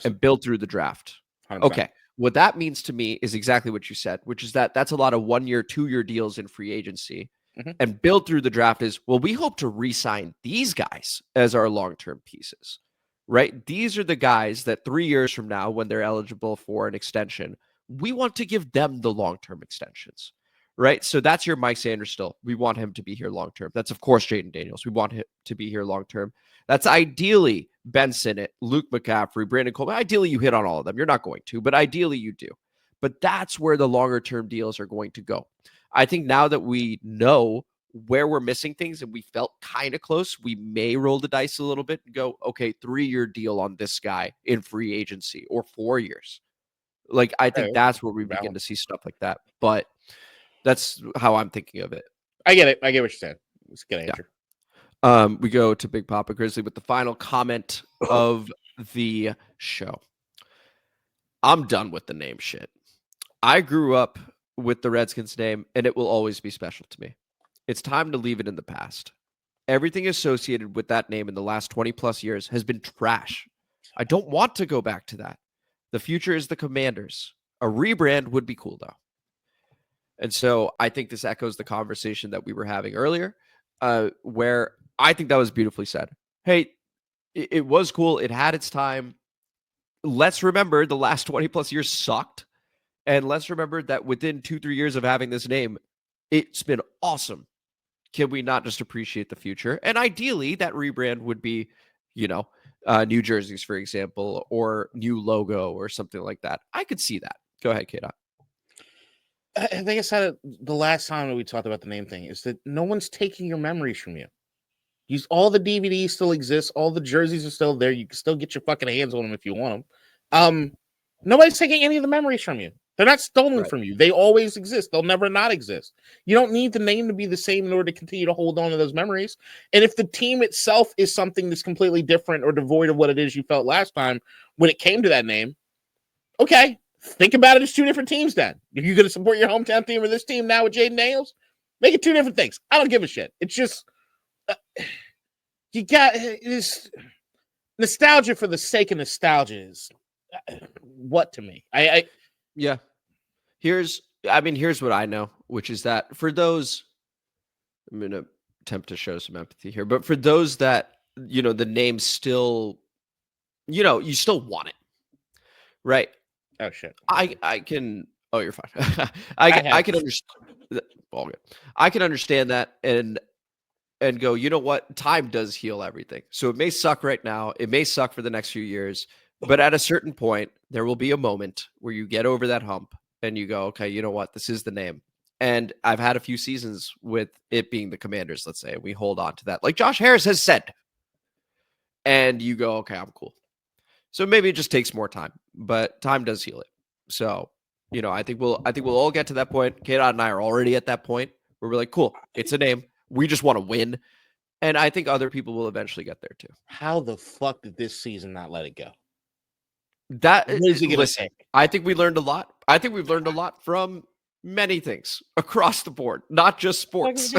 and build through the draft. 100%. Okay. What that means to me is exactly what you said, which is that's a lot of 1 year, 2 year deals in free agency. Mm-hmm. And build through the draft is, well, we hope to re-sign these guys as our long-term pieces, right? These are the guys that 3 years from now, when they're eligible for an extension, we want to give them the long-term extensions, right? So that's your Mike Sanders still. We want him to be here long-term. That's, of course, Jaden Daniels. We want him to be here long-term. That's ideally Ben Sinnott, Luke McCaffrey, Brandon Coleman. Ideally, you hit on all of them. You're not going to, but ideally you do. But that's where the longer-term deals are going to go. I think now that we know where we're missing things and we felt kind of close, we may roll the dice a little bit and go, okay, 3-year deal on this guy in free agency or 4 years. Like, I think that's where we begin to see stuff like that. But that's how I'm thinking of it. I get it. I get what you're saying. It's a good answer. Yeah. We go to Big Papa Grizzly with the final comment of the show. I'm done with the name shit. I grew up with the Redskins name, and it will always be special to me. It's time to leave it in the past. Everything associated with that name in the last 20 plus years has been trash. I don't want to go back to that. The future is the Commanders. A rebrand would be cool, though. And so I think this echoes the conversation that we were having earlier, where I think that was beautifully said. Hey, it was cool. It had its time. Let's remember the last 20 plus years sucked. And let's remember that within 2-3 years of having this name, it's been awesome. Can we not just appreciate the future? And ideally, that rebrand would be, new jerseys, for example, or new logo or something like that. I could see that. Go ahead, K-Dot. I think I said it the last time that we talked about the name thing, is that no one's taking your memories from you. All the DVDs still exist. All the jerseys are still there. You can still get your fucking hands on them if you want them. Nobody's taking any of the memories from you. They're not stolen from you. They always exist. They'll never not exist. You don't need the name to be the same in order to continue to hold on to those memories. And if the team itself is something that's completely different or devoid of what it is you felt last time when it came to that name, okay, think about it as two different teams then. If you're going to support your hometown team or this team now with Jaden Daniels, make it two different things. I don't give a shit. It's just, you got this nostalgia for the sake of nostalgia is what to me? Yeah. Here's what I know, which is that for those, I'm going to attempt to show some empathy here, but for those that, the name still, you still want it, right? Oh, shit. I can, oh, you're fine. I can understand. All good. I can understand that and go, you know what? Time does heal everything. So it may suck right now. It may suck for the next few years. But at a certain point, there will be a moment where you get over that hump and you go, okay, you know what? This is the name. And I've had a few seasons with it being the Commanders, let's say, and we hold on to that. Like Josh Harris has said. And you go, okay, I'm cool. So maybe it just takes more time, but time does heal it. So, I think we'll all get to that point. K-Dot and I are already at that point where we're like, cool, it's a name. We just want to win. And I think other people will eventually get there too. How the fuck did this season not let it go? Listen, I think we learned a lot. I think we've learned a lot from, many things across the board, not just sports.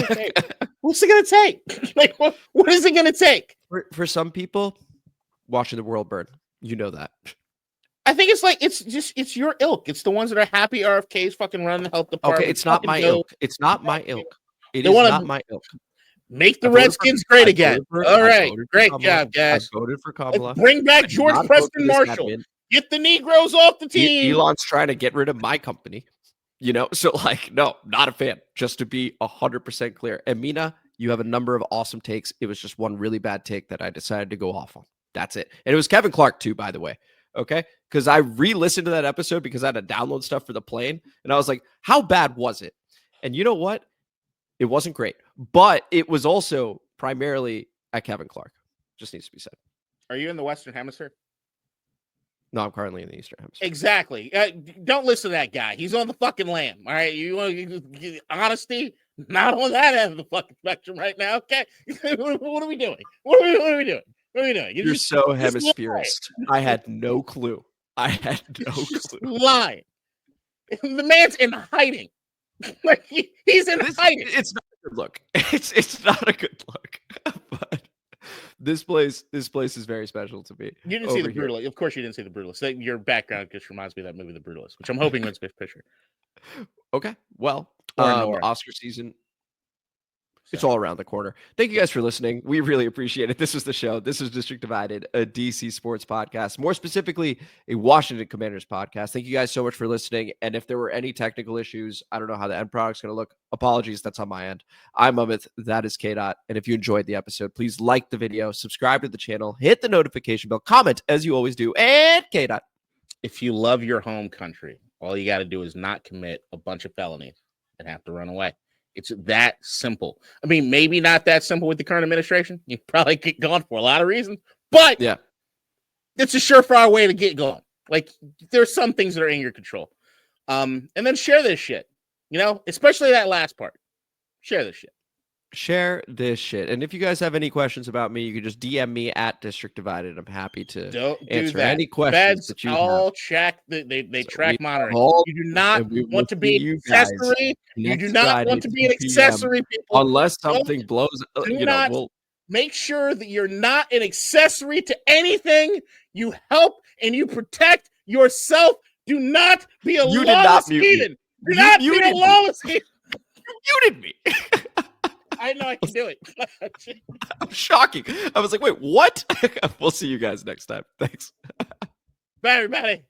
What's it going to take? Like, what is it going to take? For some people, watching the world burn. You know that. I think it's your ilk. It's the ones that are happy RFKs fucking running the health department. Okay, it's not my ilk. It's not my ilk. It They is wanna not my ilk. Make the Redskins great again. All right. Great job, guys. I voted for Kamala. Bring back George Preston Marshall. Get the Negroes off the team. Elon's trying to get rid of my company. You know, so like, no, not a fan. Just to be 100% clear. And Mina, you have a number of awesome takes. It was just one really bad take that I decided to go off on. That's it. And it was Kevin Clark too, by the way. Okay. Because I re-listened to that episode because I had to download stuff for the plane. And I was like, how bad was it? And you know what? It wasn't great. But it was also primarily at Kevin Clark. Just needs to be said. Are you in the Western Hemisphere? No, I'm currently in the Eastern Hemisphere. Exactly. Don't listen to that guy. He's on the fucking lamb. All right. You want to get honesty? Not on that end of the fucking spectrum right now. Okay. What are we doing? What are we doing? What are we doing? You're so hemispherist. I had no clue. I had no clue. Lying. The man's in hiding. Like he's in hiding. It's not a good look. It's not a good look. But this place is very special to me. You didn't see The Brutalist. Of course you didn't see The Brutalist. Your background just reminds me of that movie, The Brutalist, which I'm hoping wins Best Picture. Okay. Well, Oscar season. It's all around the corner. Thank you guys for listening. We really appreciate it. This was the show. This is District Divided, a DC sports podcast, more specifically, a Washington Commanders podcast. Thank you guys so much for listening. And if there were any technical issues, I don't know how the end product's going to look. Apologies. That's on my end. I'm Amit. That is K-Dot. And if you enjoyed the episode, please like the video, subscribe to the channel, hit the notification bell, comment as you always do, and K-Dot. If you love your home country, all you got to do is not commit a bunch of felonies and have to run away. It's that simple. I mean, maybe not that simple with the current administration. You probably get gone for a lot of reasons, but yeah, it's a surefire way to get going. Like there's some things that are in your control. And then share this shit, you know, especially that last part. Share this shit. Share this shit. And if you guys have any questions about me, you can just DM me at District Divided. I'm happy to answer any questions that you have. Check. They track monitoring. You do not want to be an accessory. You do not want to be an accessory, people. Unless something blows. Make sure that you're not an accessory to anything. You help and you protect yourself. Do not be a lawless heathen. Do not be a lawless heathen. You muted me. I know I can do it. I'm shocking. I was like, wait, what? We'll see you guys next time. Thanks. Bye, everybody.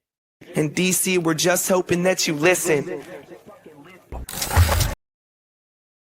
In DC, we're just hoping that you listen.